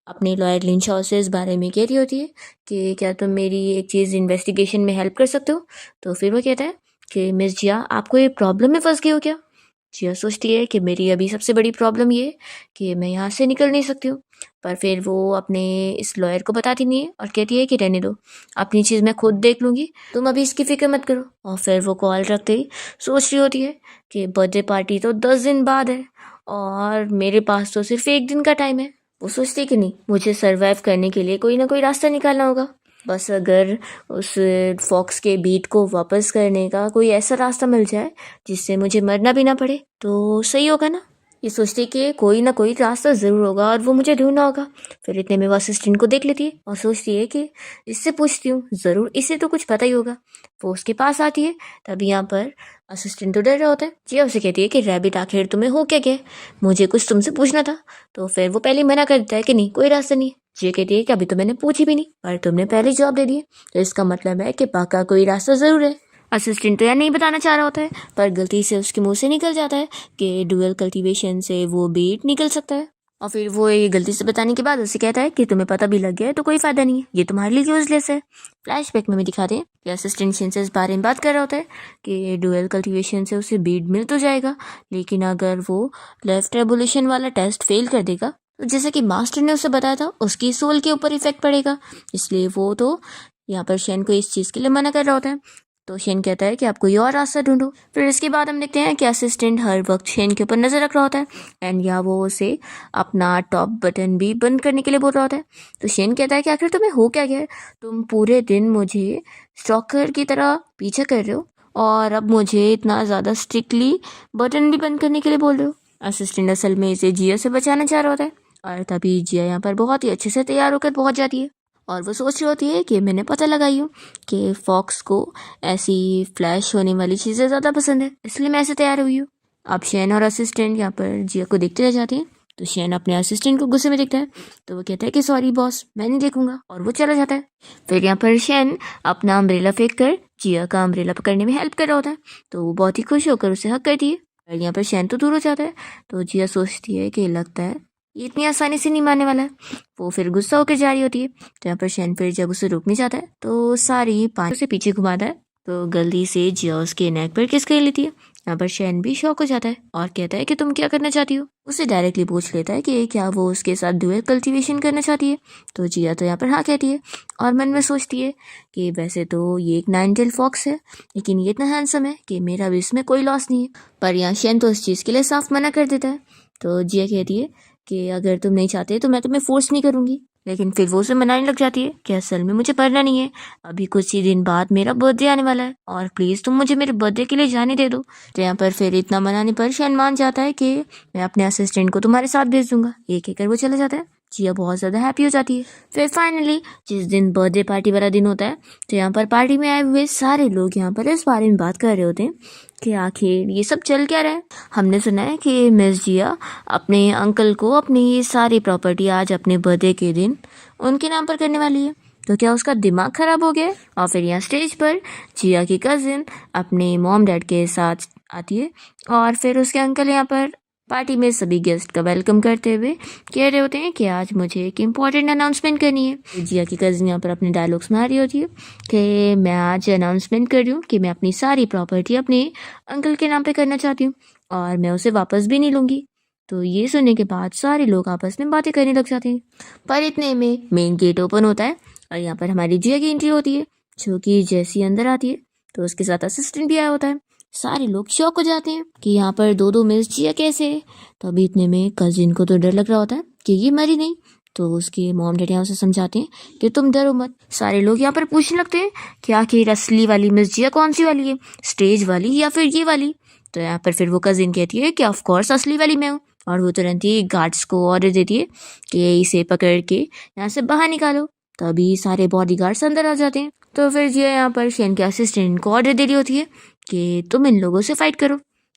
अपने लॉयर लिन शॉ से इस बारे में कह रही होती है कि क्या तुम मेरी एक चीज़ इन्वेस्टिगेशन में हेल्प कर सकते हो। तो फिर वो कहता है कि मिस जिया आपको ये प्रॉब्लम में फंस गई हो क्या। जिया सोचती है कि मेरी अभी सबसे बड़ी प्रॉब्लम ये है कि मैं यहाँ से निकल नहीं सकती हूँ, पर फिर वो अपने इस लॉयर को बताती नहीं है और कहती है कि रहने दो, अपनी चीज़ मैं खुद देख लूँगी, तुम अभी इसकी फिक्र मत करो। और फिर वो कॉल रखते ही सोच रही होती है कि बर्थडे पार्टी तो 10 दिन बाद है और मेरे पास तो सिर्फ 1 दिन का टाइम है। वो सोचती कि नहीं, मुझे सर्वाइव करने के लिए कोई ना कोई रास्ता निकालना होगा। बस अगर उस फॉक्स के बीट को वापस करने का कोई ऐसा रास्ता मिल जाए जिससे मुझे मरना भी ना पड़े तो सही होगा ना। ये सोचती कि कोई ना कोई रास्ता ज़रूर होगा और वो मुझे ढूंढना होगा। फिर इतने में वो असिस्टेंट को देख लेती है और सोचती है कि इससे पूछती हूँ, ज़रूर इसे तो कुछ पता ही होगा। वो उसके पास आती है। तभी यहाँ पर असिस्टेंट तो डर रहा होता है। जिया उसे कहती है कि रैबिट आखिर तुम्हें हो क्या गया, मुझे कुछ तुमसे पूछना था। तो फिर वो पहले मना कर देता है कि नहीं, कोई रास्ता नहीं। जिया कहती है कि अभी तो मैंने पूछी भी नहीं पर तुमने पहले जवाब दे दिया, तो इसका मतलब है कि पक्का कोई रास्ता ज़रूर है। असिस्टेंट तो यार नहीं बताना चाह रहा होता है पर गलती से उसके मुंह से निकल जाता है कि डुअल कल्टीवेशन से वो बीट निकल सकता है। और फिर वो ये गलती से बताने के बाद उसे कहता है कि तुम्हें पता भी लग गया है तो कोई फ़ायदा नहीं है, ये तुम्हारे लिए यूजलेस है। फ्लैशबैक में भी दिखाते हैं कि असिस्टेंट शेन से इस बारे में बात कर रहा होता है कि डुअल कल्टीवेशन से उसे बीट मिल तो जाएगा, लेकिन अगर वो लेफ्ट रेवोल्यूशन वाला टेस्ट फेल कर देगा तो जैसे कि मास्टर ने उसे बताया था उसकी सोल के ऊपर इफेक्ट पड़ेगा। इसलिए वो तो यहाँ पर शेन को इस चीज़ के लिए मना कर रहा होता है। तो शेन कहता है कि आप कोई और रास्ता ढूंढो। फिर इसके बाद हम देखते हैं कि असिस्टेंट हर वक्त शेन के ऊपर नज़र रख रहा होता है एंड या वो उसे अपना टॉप बटन भी बंद करने के लिए बोल रहा होता है। तो शेन कहता है कि आखिर तुम्हें हो क्या गया है, तुम पूरे दिन मुझे स्टॉकर की तरह पीछा कर रहे हो और अब मुझे इतना ज़्यादा स्ट्रिक्टली बटन भी बंद करने के लिए बोल रहे हो। असिस्टेंट असल में इसे जिया से बचाना चाह रहा होता है और तभी जिया यहाँ पर बहुत ही अच्छे से तैयार होकर पहुँच जाती है और वो सोच रही होती है कि मैंने पता लगाई हूँ कि फॉक्स को ऐसी फ्लैश होने वाली चीज़ें ज़्यादा पसंद है, इसलिए मैं ऐसे तैयार हुई हूँ। अब शैन और असिस्टेंट यहाँ पर जिया को देखते रह जाते हैं। तो शैन अपने असिस्टेंट को गुस्से में देखता है तो वो कहता है कि सॉरी बॉस, मैं नहीं देखूंगा, और वो चला जाता है। फिर यहाँ पर शैन अपना अम्ब्रेला फेंक कर जिया का अम्ब्रेला पकड़ने में हेल्प कर रहा होता है तो वो बहुत ही खुश होकर उसे हक करती है। और यहाँ पर शैन तो दूर हो जाता है तो जिया सोचती है कि लगता है ये इतनी आसानी से नहीं मानने वाला है। वो फिर गुस्सा होकर जा रही होती है। तो यहाँ पर शैन फिर जब उसे रोकने जाता है तो सारी पानी उसे पीछे घुमाता है तो गलती से जिया उसके नेक पर किस कर लेती है। यहाँ पर शैन भी शॉक हो जाता है और कहता है कि तुम क्या करना चाहती हो। उसे डायरेक्टली पूछ लेता है कि क्या वो उसके साथ ड्यूअल कल्टीवेशन करना चाहती है। तो जिया तो यहाँ पर हाँ कहती है और मन में सोचती है कि वैसे तो ये एक 9 टेल फॉक्स है, लेकिन ये इतना हैंडसम है कि मेरा भी इसमें कोई लॉस नहीं है। पर यहाँ शैन तो इस चीज़ के लिए साफ मना कर देता है। तो जिया कहती है कि अगर तुम नहीं चाहते तो मैं तुम्हें फोर्स नहीं करूँगी, लेकिन फिर वो उसे मनाने लग जाती है कि असल में मुझे पढ़ना नहीं है, अभी कुछ ही दिन बाद मेरा बर्थडे आने वाला है और प्लीज़ तुम मुझे मेरे बर्थडे के लिए जाने दे दो। तो यहाँ पर फिर इतना मनाने पर शैन मान जाता है कि मैं अपने असिस्टेंट को तुम्हारे साथ भेज दूंगा। ये कहकर वो चला जाता है। जिया बहुत ज़्यादा हैप्पी हो जाती है। फिर फाइनली जिस दिन बर्थडे पार्टी वाला दिन होता है तो यहाँ पर पार्टी में आए हुए सारे लोग यहाँ पर इस बारे में बात कर रहे होते हैं कि आखिर ये सब चल क्या रहा है। हमने सुना है कि मिस जिया अपने अंकल को अपनी ये सारी प्रॉपर्टी आज अपने बर्थडे के दिन उनके नाम पर करने वाली है, तो क्या उसका दिमाग खराब हो गया है। और फिर यहाँ स्टेज पर जिया की कजिन अपने मॉम डैड के साथ आती है और फिर उसके अंकल यहाँ पर पार्टी में सभी गेस्ट का वेलकम करते हुए कह रहे होते हैं कि आज मुझे एक इम्पॉर्टेंट अनाउंसमेंट करनी है। जिया की कजिन यहाँ पर अपने डायलॉग्स में आ रही होती है कि मैं आज अनाउंसमेंट कर रही हूँ कि मैं अपनी सारी प्रॉपर्टी अपने अंकल के नाम पे करना चाहती हूँ और मैं उसे वापस भी नहीं लूँगी। तो ये सुनने के बाद सारे लोग आपस में बातें करने लग जाते हैं। पर इतने में मेन गेट ओपन होता है और यहाँ पर हमारी जिया की एंट्री होती है, जो कि जैसी अंदर आती है तो उसके साथ असिस्टेंट भी आया होता है। सारे लोग शॉक हो जाते हैं कि यहाँ पर दो मिस जिया कैसे है। तो अभी इतने में कजिन को तो डर लग रहा होता है कि ये मरी नहीं, तो उसके मॉम डैडी उसे समझाते हैं कि तुम डरो मत। सारे लोग यहाँ पर पूछने लगते हैं कि आखिर असली वाली मिस जिया कौन सी वाली है, स्टेज वाली या फिर ये वाली। तो यहाँ पर फिर वो कजिन कहती है कि ऑफ कोर्स असली वाली मैं हूँ, और वो तुरंत ही गार्ड्स को ऑर्डर देती है कि इसे पकड़ के यहाँ से बाहर निकालो। तभी सारे बॉडीगार्ड्स अंदर आ जाते हैं। तो फिर जिया यहाँ पर शैन के असिस्टेंट को ऑर्डर दे रही होती है कि तुम इन लोगों से फाइट करो।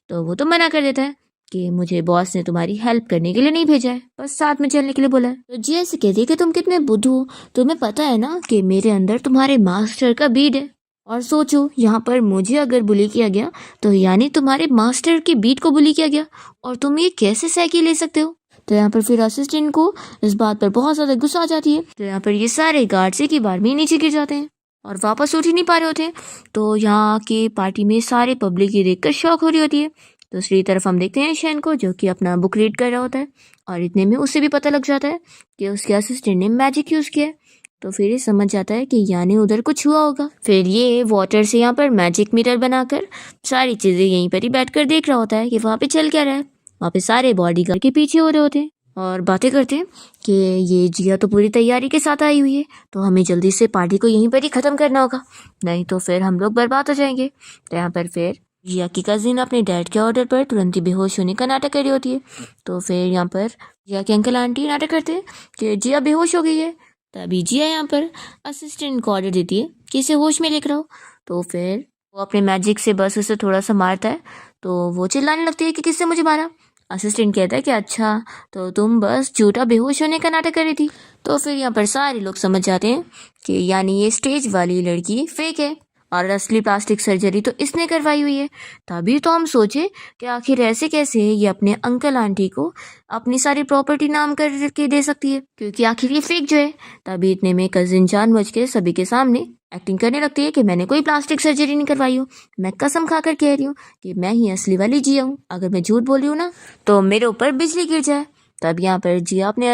तो वो तो मना कर देता है कि मुझे बॉस ने तुम्हारी हेल्प करने के लिए नहीं भेजा है, बस साथ में चलने के लिए बोला है। तो जिया से कहती है कि तुम कितने बुद्धू हो, तुम्हें पता है ना कि मेरे अंदर तुम्हारे मास्टर का बीट है। और सोचो यहाँ पर मुझे अगर बुली किया गया तो यानी तुम्हारे मास्टर के बीट को बुली किया गया, और तुम ये कैसे सह ले सकते हो। तो यहाँ पर फिर असिस्टेंट को इस बात पर बहुत ज़्यादा गुस्सा आ जाती है। तो यहाँ पर ये सारे गार्ड्स एक ही बार में नीचे गिर जाते हैं और वापस उठ ही नहीं पा रहे होते हैं। तो यहाँ की पार्टी में सारे पब्लिक ये देखकर शॉक हो रही होती है। दूसरी तरफ हम देखते हैं शैन को, जो कि अपना बुक रीड कर रहा होता है, और इतने में उसे भी पता लग जाता है कि उसके असिस्टेंट ने मैजिक यूज़ किया है। तो फिर ये समझ जाता है कि यानी उधर कुछ हुआ होगा। फिर ये वाटर से यहाँ पर मैजिक मिरर बनाकर सारी चीज़ें यहीं पर ही बैठकर देख रहा होता है कि वहाँ पे चल क्या रहा है। वहाँ पे सारे बॉडीगार्ड के पीछे हो रहे होते हैं और बातें करते हैं कि ये जिया तो पूरी तैयारी के साथ आई हुई है, तो हमें जल्दी से पार्टी को यहीं पर ही ख़त्म करना होगा, नहीं तो फिर हम लोग बर्बाद हो जाएंगे। तो यहाँ पर फिर जिया की कजिन अपने डैड के ऑर्डर पर तुरंत ही बेहोश होने का नाटक कर रही होती है। तो फिर यहाँ पर जिया के अंकल आंटी नाटक करते हैं कि जिया बेहोश हो गई है। तभी जिया यहाँ पर असिस्टेंट को ऑर्डर देती है कि इसे होश में लेकर आओ। तो फिर वो अपने मैजिक से बस उसे थोड़ा सा मारता है, तो वो चिल्लाने लगती है कि किससे मुझे मारा। असिस्टेंट कहता है कि अच्छा, तो तुम बस झूठा बेहोश होने का नाटक कर रही थी। तो फिर यहाँ पर सारे लोग समझ जाते हैं कि यानी ये स्टेज वाली लड़की फेक है और असली प्लास्टिक सर्जरी तो इसने करवाई हुई है। तभी तो हम सोचे कि आखिर ऐसे कैसे ये अपने अंकल आंटी को अपनी सारी प्रॉपर्टी नाम करके दे सकती है, क्योंकि आखिर ये फेक जो है। तभी इतने में कजिन जानबूझ के सभी के सामने एक्टिंग करने लगती है कि मैंने कोई प्लास्टिक सर्जरी नहीं करवाई हो, मैं कसम खाकर कह रही हूँ कि मैं ही असली वाली जिया हूँ, अगर मैं झूठ बोल रही हूँ ना तो मेरे ऊपर बिजली गिर जाए। तब यहाँ पर जिया अपने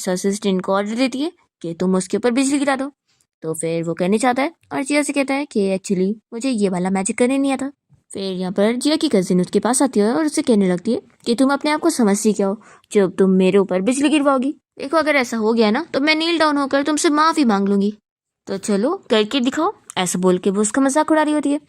असिस्टेंट को ऑर्डर देती है कि तुम उसके ऊपर बिजली गिरा दो। तो फिर वो करने चाहता है और जिया से कहता है कि एक्चुअली मुझे ये वाला मैजिक करने नहीं आता। फिर यहाँ पर जिया की कजिन उसके पास आती है और उससे कहने लगती है कि तुम अपने आप को समझती क्या हो जब तुम मेरे ऊपर बिजली गिरवाओगी। देखो अगर ऐसा हो गया ना तो मैं नील डाउन होकर तुमसे माफ़ी मांग लूँगी, तो चलो करके दिखाओ। ऐसा बोल के वो उसका मजाक उड़ा रही होती है।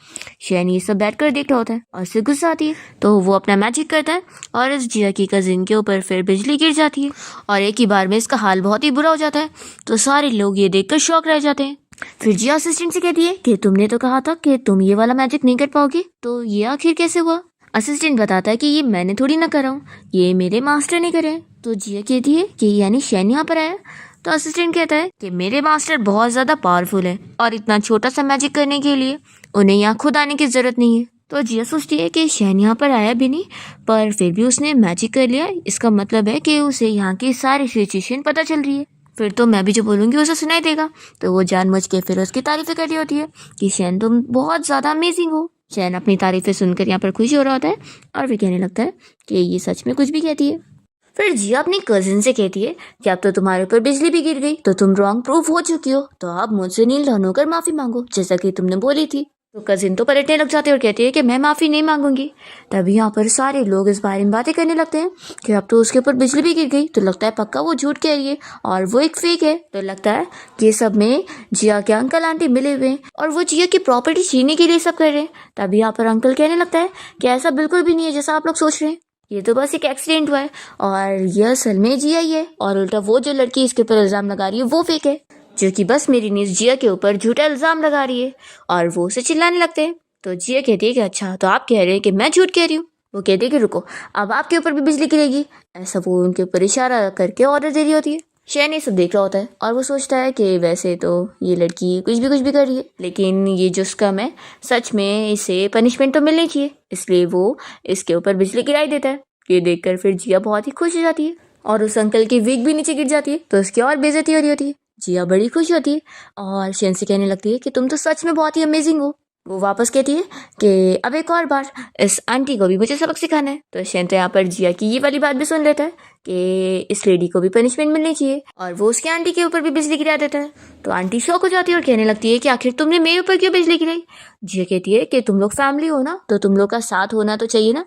शैन ये सब बैठ कर देख रहा होता है और उससे गुस्सा आती है, तो वो अपना मैजिक करता है और इस जिया की कजिन के ऊपर फिर बिजली गिर जाती है और एक ही बार में इसका हाल बहुत ही बुरा हो जाता है। तो सारे लोग ये देखकर शॉक रह जाते हैं। फिर जिया असिस्टेंट से कहती है कि तुमने तो कहा था कि तुम ये वाला मैजिक नहीं कर पाओगे, तो ये आखिर कैसे हुआ। असिस्टेंट बताता है कि ये मैंने थोड़ी ना करा हूँ, ये मेरे मास्टर ने करे। तो जिया कहती है कि यानी शैन यहाँ पर आया। तो असिस्टेंट कहता है कि मेरे मास्टर बहुत ज़्यादा पावरफुल है और इतना छोटा सा मैजिक करने के लिए उन्हें यहाँ खुद आने की ज़रूरत नहीं है। तो जिया सोचती है कि शैन यहाँ पर आया भी नहीं पर फिर भी उसने मैजिक कर लिया, इसका मतलब है कि उसे यहाँ की सारी सिचुएशन पता चल रही है। फिर तो मैं भी जो बोलूँगी उसे सुनाई देगा। तो वो जानबूझ के फिर उसकी तारीफ़ें कर रही होती है कि शैन तुम बहुत ज़्यादा अमेजिंग हो। शैन अपनी तारीफ़ें सुनकर यहाँ पर खुश हो रहा होता है और फिर कहने लगता है कि ये सच में कुछ भी कहती है। फिर जिया अपनी कजिन से कहती है कि अब तो तुम्हारे ऊपर बिजली भी गिर गई, तो तुम रॉन्ग प्रूफ हो चुकी हो, तो अब मुझसे नील डाउन होकर माफ़ी मांगो जैसा कि तुमने बोली थी। तो कजिन तो पलटने लग जाती है और कहती है कि मैं माफ़ी नहीं मांगूंगी। तभी यहाँ पर सारे लोग इस बारे में बातें करने लगते हैं कि अब तो उसके ऊपर बिजली भी गिर गई, तो लगता है पक्का वो झूठ कह रही है और वो एक फेक है। तो लगता है कि सब में जिया के अंकल आंटी मिले हुए हैं और वो जिया की प्रॉपर्टी छीनने के लिए सब कर रहे हैं। तभी यहाँ पर अंकल कहने लगता है कि ऐसा बिल्कुल भी नहीं है जैसा आप लोग सोच रहे हैं, ये तो बस एक एक्सीडेंट हुआ है और ये असल में जिया ही है, और उल्टा वो जो लड़की इसके ऊपर इल्ज़ाम लगा रही है वो फेक है, जो कि बस मेरी नीस जिया के ऊपर झूठा इल्ज़ाम लगा रही है। और वो उसे चिल्लाने लगते हैं। तो जिया कहती है कि अच्छा तो आप कह रहे हैं कि मैं झूठ कह रही हूँ। वो कहती है कि रुको, अब आपके ऊपर भी बिजली गिरेगी। ऐसा वो उनके ऊपर इशारा करके ऑर्डर दे रही होती है। शैन ये सब देख रहा होता है और वो सोचता है कि वैसे तो ये लड़की कुछ भी कर रही है, लेकिन ये जो स्कम है सच में इसे पनिशमेंट तो मिलनी चाहिए, इसलिए वो इसके ऊपर बिजली गिराई देता है। ये देखकर फिर जिया बहुत ही खुश हो जाती है और उस अंकल की विग भी नीचे गिर जाती है, तो उसकी और बेइज्जती हो रही होती है। जिया बड़ी खुश होती है और शैन से कहने लगती है कि तुम तो सच में बहुत ही अमेजिंग हो। वो वापस कहती है कि अब एक और बार इस आंटी को भी मुझे सबक सिखाना है। तो शैन तो यहाँ पर जिया की ये वाली बात भी सुन लेता है कि इस लेडी को भी पनिशमेंट मिलनी चाहिए, और वो उसकी आंटी के ऊपर भी बिजली गिरा देता है। तो आंटी शॉक हो जाती है और कहने लगती है कि आखिर तुमने मेरे ऊपर क्यों बिजली गिराई। जिया कहती है कि तुम लोग फैमिली हो ना, तो तुम लोग का साथ होना तो चाहिए ना।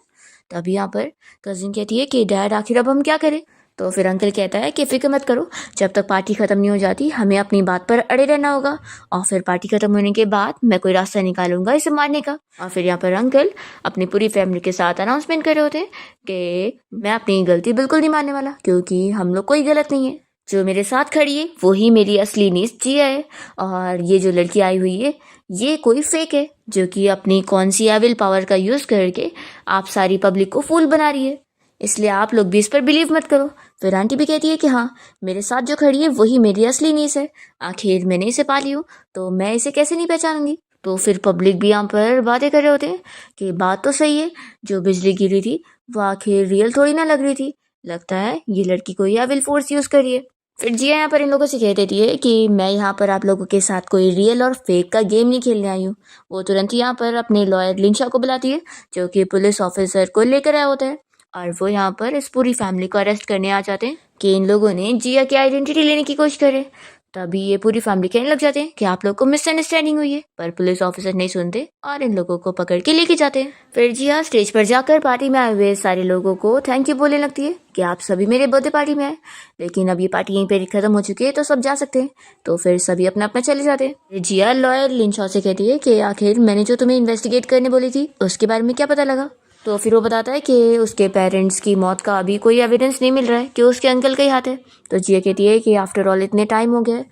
तभी यहाँ पर कजिन कहती है कि डैड आखिर अब हम क्या करें। तो फिर अंकल कहता है कि फिक्र मत करो, जब तक पार्टी ख़त्म नहीं हो जाती हमें अपनी बात पर अड़े रहना होगा, और फिर पार्टी ख़त्म होने के बाद मैं कोई रास्ता निकालूंगा इसे मारने का। और फिर यहाँ पर अंकल अपनी पूरी फैमिली के साथ अनाउंसमेंट कर रहे होते हैं कि मैं अपनी गलती बिल्कुल नहीं मानने वाला, क्योंकि हम लोग कोई गलत नहीं है। जो मेरे साथ खड़ी है वही मेरी असली नीस जिया है, और ये जो लड़की आई हुई है ये कोई फेक है, जो कि अपनी कौन सी एविल पावर का यूज़ करके आप सारी पब्लिक को फूल बना रही है, इसलिए आप लोग भी इस पर बिलीव मत करो। फिर आंटी भी कहती है कि हाँ, मेरे साथ जो खड़ी है वही मेरी असली नीस है, आखिर मैंने इसे पाली हूँ तो मैं इसे कैसे नहीं पहचानूंगी। तो फिर पब्लिक भी यहाँ पर बातें कर रहे होते हैं कि बात तो सही है, जो बिजली गिरी थी वो आखिर रियल थोड़ी ना लग रही थी, लगता है ये लड़की कोई एविल फोर्स यूज़ करी है। फिर जिया यहाँ पर इन लोगों से कह देती है कि मैं यहाँ पर आप लोगों के साथ कोई रियल और फेक का गेम नहीं खेलने आई हूँ। वो तुरंत यहाँ पर अपने लॉयर लिंशा को बुलाती है, जो कि पुलिस ऑफिसर को लेकर आया होता है, और वो यहाँ पर इस पूरी फैमिली को अरेस्ट करने आ जाते हैं कि इन लोगों ने जिया की आइडेंटिटी लेने की कोशिश करे। तभी ये पूरी फैमिली कहने लग जाते हैं कि आप लोग को मिसअंडरस्टैंडिंग हुई है, पर पुलिस ऑफिसर नहीं सुनते और इन लोगों को पकड़ के लेके जाते हैं। फिर जिया स्टेज पर जाकर पार्टी में आए हुए सारे लोगों को थैंक यू बोलने लगती है कि आप सभी मेरे बर्थडे पार्टी में आए, लेकिन अब ये पार्टी यहीं पर खत्म हो चुकी है तो सब जा सकते हैं। तो फिर सभी अपना अपना चले जाते हैं। फिर जिया लॉयर लिंशा से कहती है कि आखिर मैंने जो तुम्हें इन्वेस्टिगेट करने बोली थी उसके बारे में क्या पता लगा। तो फिर वो बताता है कि उसके पेरेंट्स की मौत का अभी कोई एविडेंस नहीं मिल रहा है कि उसके अंकल का ही हाथ है। तो जिया कहती है कि आफ्टर ऑल इतने टाइम हो गया,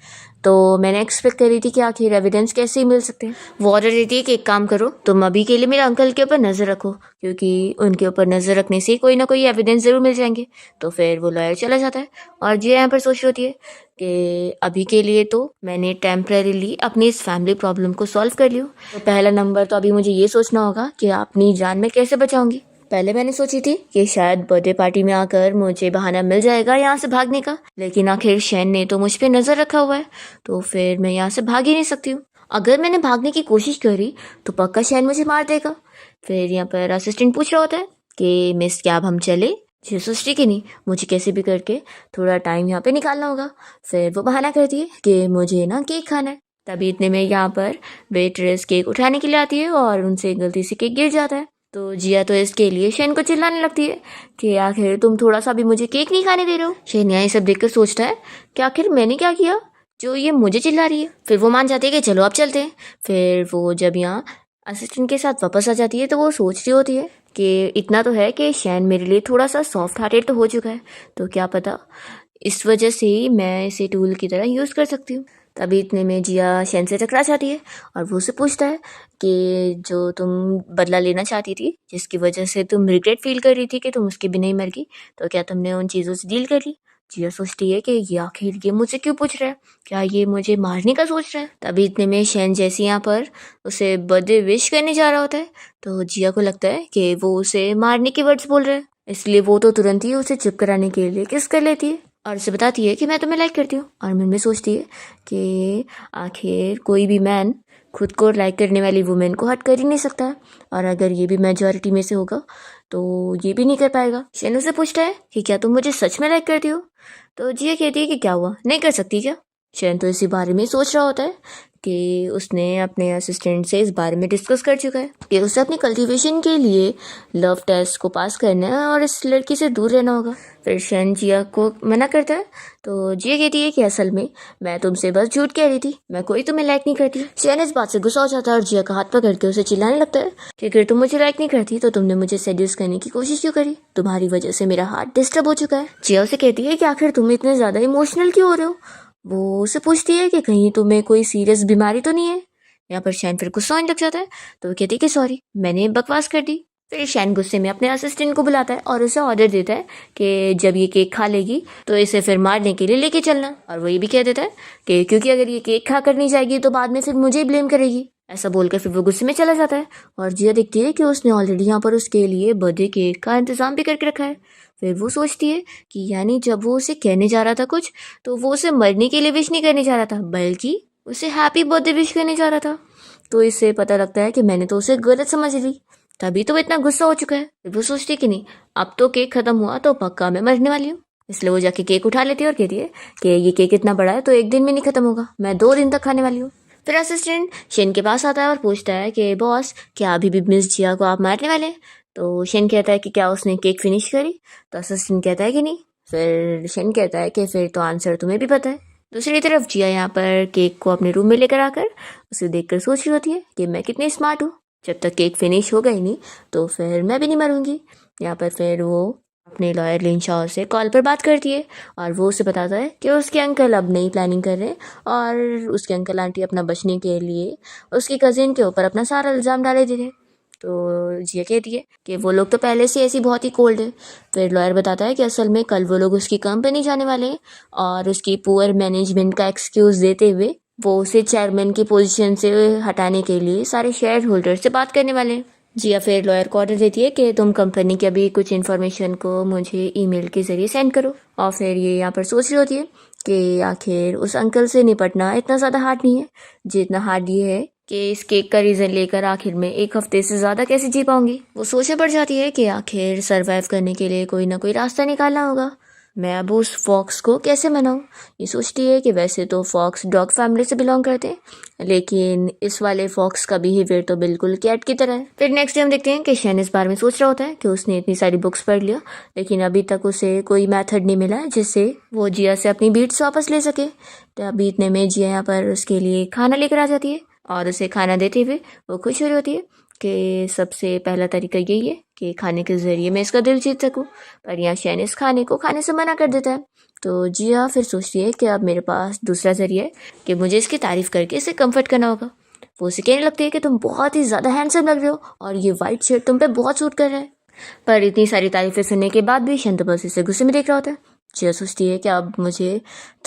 तो मैंने एक्सपेक्ट करी थी कि आखिर एविडेंस कैसे ही मिल सकते हैं। वो ऑर्डर देती है कि एक काम करो, तुम अभी के लिए मेरे अंकल के ऊपर नज़र रखो, क्योंकि उनके ऊपर नज़र रखने से कोई ना कोई एविडेंस ज़रूर मिल जाएंगे। तो फिर वो लॉयर चला जाता है और जिया यहाँ पर सोच रही होती है कि अभी के लिए तो मैंने टेम्परेरीली अपनी इस फैमिली प्रॉब्लम को सॉल्व कर लियो। तो पहला नंबर तो अभी मुझे ये सोचना होगा कि अपनी जान में कैसे बचाऊंगी। पहले मैंने सोची थी कि शायद बर्थडे पार्टी में आकर मुझे बहाना मिल जाएगा यहाँ से भागने का, लेकिन आखिर शैन ने तो मुझ पे नज़र रखा हुआ है, तो फिर मैं यहाँ से भाग ही नहीं सकती हूँ। अगर मैंने भागने की कोशिश करी तो पक्का शैन मुझे मार देगा। फिर यहाँ पर असिस्टेंट पूछ रहा होता है कि मिस क्या अब हम चले। जी सोचती कि नहीं, मुझे कैसे भी करके थोड़ा टाइम यहाँ पे निकालना होगा। फिर वो बहाना करती है कि मुझे ना केक खाना है। तभी इतने में यहाँ पर वेट्रेस केक उठाने के लिए आती है और उनसे गलती से केक गिर जाता है। तो जिया तो इसके लिए शैन को चिल्लाने लगती है कि आखिर तुम थोड़ा सा भी मुझे केक नहीं खाने दे रहे हो। शैन यहाँ ये सब देखकर सोचता है कि आखिर मैंने क्या किया जो ये मुझे चिल्ला रही है। फिर वो मान जाती है कि चलो अब चलते हैं। फिर वो जब यहाँ असिस्टेंट के साथ वापस आ जाती है तो वो सोच रही होती है कि इतना तो है कि शैन मेरे लिए थोड़ा सा सॉफ्ट हार्टेड तो हो चुका है, तो क्या पता इस वजह से ही मैं इसे टूल की तरह यूज़ कर सकती हूँ। तभी इतने में जिया शैन से टकरा जाती है और वो उससे पूछता है कि जो तुम बदला लेना चाहती थी, जिसकी वजह से तुम रिग्रेट फील कर रही थी कि तुम उसके बिना ही मर गई, तो क्या तुमने उन चीज़ों से डील कर ली। जिया सोचती है कि ये आखिर ये मुझसे क्यों पूछ रहा है, क्या ये मुझे मारने का सोच रहा है। तभी इतने में शैन जैसे यहाँ पर उसे बर्थडे विश करने जा रहा होता है, तो जिया को लगता है कि वो उसे मारने के वर्ड्स बोल रहा है, इसलिए वो तो तुरंत ही उसे चुप कराने के लिए किस कर लेती है और उसे बताती है कि मैं तुम्हें लाइक करती हूँ। और मन में सोचती है कि आखिर कोई भी मैन खुद को लाइक करने वाली वुमेन को हट कर ही नहीं सकता है, और अगर ये भी मेजॉरिटी में से होगा तो ये भी नहीं कर पाएगा। शेन उसे पूछता है कि क्या तुम मुझे सच में लाइक करती हो? तो जिया कहती है कि क्या हुआ, नहीं कर सकती क्या? शेन तो इसी बारे में सोच रहा होता है कि उसने अपने असिस्टेंट से इस बारे में डिस्कस कर चुका है कि उसे अपनी कल्टीवेशन के लिए लव टेस्ट को पास करना है और इस लड़की से दूर रहना होगा। फिर शेन जिया को मना करता है, तो जिया कहती है कि असल में मैं तुमसे बस झूठ कह रही थी, मैं कोई तुम्हें लाइक नहीं करती। शेन इस बात से गुस्सा हो जाता है और जिया का हाथ पकड़ के उसे चिल्लाने लगता है कि अगर तुम मुझे लाइक नहीं करती तो तुमने मुझे सेड्यूस करने की कोशिश क्यों करी? तुम्हारी वजह से मेरा हार्ट डिस्टर्ब हो चुका है। जिया उसे कहती है कि आखिर तुम इतने ज्यादा इमोशनल क्यों हो रहे हो? वो उसे पूछती है कि कहीं तुम्हें कोई सीरियस बीमारी तो नहीं है। यहाँ पर शैन फिर गुस्सा होने लग जाता है, तो वो कहती है कि सॉरी, मैंने बकवास कर दी। फिर शैन गुस्से में अपने असिस्टेंट को बुलाता है और उसे ऑर्डर देता है कि जब ये केक खा लेगी तो इसे फिर मारने के लिए लेके चलना। और वो ये भी कह देता है कि क्योंकि अगर ये केक खा कर नहीं जाएगी तो बाद में फिर मुझे ही ब्लेम करेगी। ऐसा बोलकर फिर वो गुस्से में चला जाता है और जिया देखती है कि उसने ऑलरेडी यहाँ पर उसके लिए बर्थडे केक का इंतजाम भी करके रखा है। फिर वो सोचती है कि यानी जब वो उसे कहने जा रहा था कुछ, तो वो उसे मरने के लिए विश नहीं करने जा रहा था, बल्कि उसे हैप्पी बर्थडे विश करने जा रहा था। तो इससे पता लगता है कि मैंने तो उसे गलत समझ ली, तभी तो वो इतना गुस्सा हो चुका है। फिर वो सोचती है कि नहीं, अब तो केक खत्म हुआ तो पक्का मैं मरने वाली हूँ। इसलिए वो जाके केक उठा लेती है और कहती है कि ये केक इतना बड़ा है तो एक दिन में नहीं खत्म होगा, मैं 2 दिन तक खाने वाली हूँ। फिर असिस्टेंट शेन के पास आता है और पूछता है कि बॉस, क्या अभी भी मिस जिया को आप मारने वाले हैं? तो शेन कहता है कि क्या उसने केक फिनिश करी? तो असिस्टेंट कहता है कि नहीं। फिर शेन कहता है कि फिर तो आंसर तुम्हें भी पता है। दूसरी तरफ जिया यहाँ पर केक को अपने रूम में लेकर आकर उसे देखकर सोच रही होती है कि मैं कितनी स्मार्ट हूँ, जब तक केक फिनिश हो गई नहीं तो फिर मैं भी नहीं मरूंगी। यहाँ पर फिर वो अपने लॉयर लिन शॉ से कॉल पर बात करती है और वो उसे बताता है कि उसके अंकल अब नई प्लानिंग कर रहे हैं और उसके अंकल आंटी अपना बचने के लिए उसकी कजिन के ऊपर अपना सारा इल्ज़ाम डाले दे रहे हैं। तो जिया कहती है कि वो लोग तो पहले से ऐसी बहुत ही कोल्ड है। फिर लॉयर बताता है कि असल में कल वो लोग उसकी कंपनी जाने वाले हैं और उसकी पुअर मैनेजमेंट का एक्सक्यूज़ देते हुए वो उसे चेयरमैन की पोजीशन से हटाने के लिए सारे शेयर होल्डर से बात करने वाले हैं। जिया फिर लॉयर को ऑर्डर देती है कि तुम कंपनी के अभी कुछ इन्फॉर्मेशन को मुझे ईमेल के ज़रिए सेंड करो। और फिर ये यहाँ पर सोच रही होती है कि आखिर उस अंकल से निपटना इतना ज़्यादा हार्ड नहीं है जितना हार्ड ये है कि इस केक का रीज़न लेकर आखिर में 1 हफ्ते से ज़्यादा कैसे जी पाऊंगी। वो सोचे पड़ जाती है कि आखिर सरवाइव करने के लिए कोई ना कोई रास्ता निकालना होगा। मैं अब उस फॉक्स को कैसे मनाऊं? ये सोचती है कि वैसे तो फॉक्स डॉग फैमिली से बिलोंग करते हैं, लेकिन इस वाले फॉक्स का बिहेवियर तो बिल्कुल कैट की तरह है। फिर नेक्स्ट डे हम देखते हैं कि शैन इस बारे में सोच रहा होता है कि उसने इतनी सारी बुक्स पढ़ लिया, लेकिन अभी तक उसे कोई मेथड नहीं मिला जिससे वो जिया से अपनी बीट्स वापस ले सके। तो अभी इतने में जिया यहाँ पर उसके लिए खाना लेकर आ जाती है और उसे खाना देते हुए वो खुश हो रही होती है कि सबसे पहला तरीका यही है कि खाने के ज़रिए मैं इसका दिल जीत सकूं। पर यहाँ शैन इस खाने को खाने से मना कर देता है। तो जिया फिर सोचती है कि अब मेरे पास दूसरा ज़रिया है कि मुझे इसकी तारीफ़ करके इसे कंफर्ट करना होगा। वो उसे कहने लगती है कि तुम बहुत ही ज़्यादा हैंडसम लग रहे हो और ये वाइट शर्ट तुम पे बहुत सूट कर रहा है। पर इतनी सारी तारीफ़ें सुनने के बाद भी शैन तो बस इसे गुस्से में देख रहा होता है। जिया सोचती है कि अब मुझे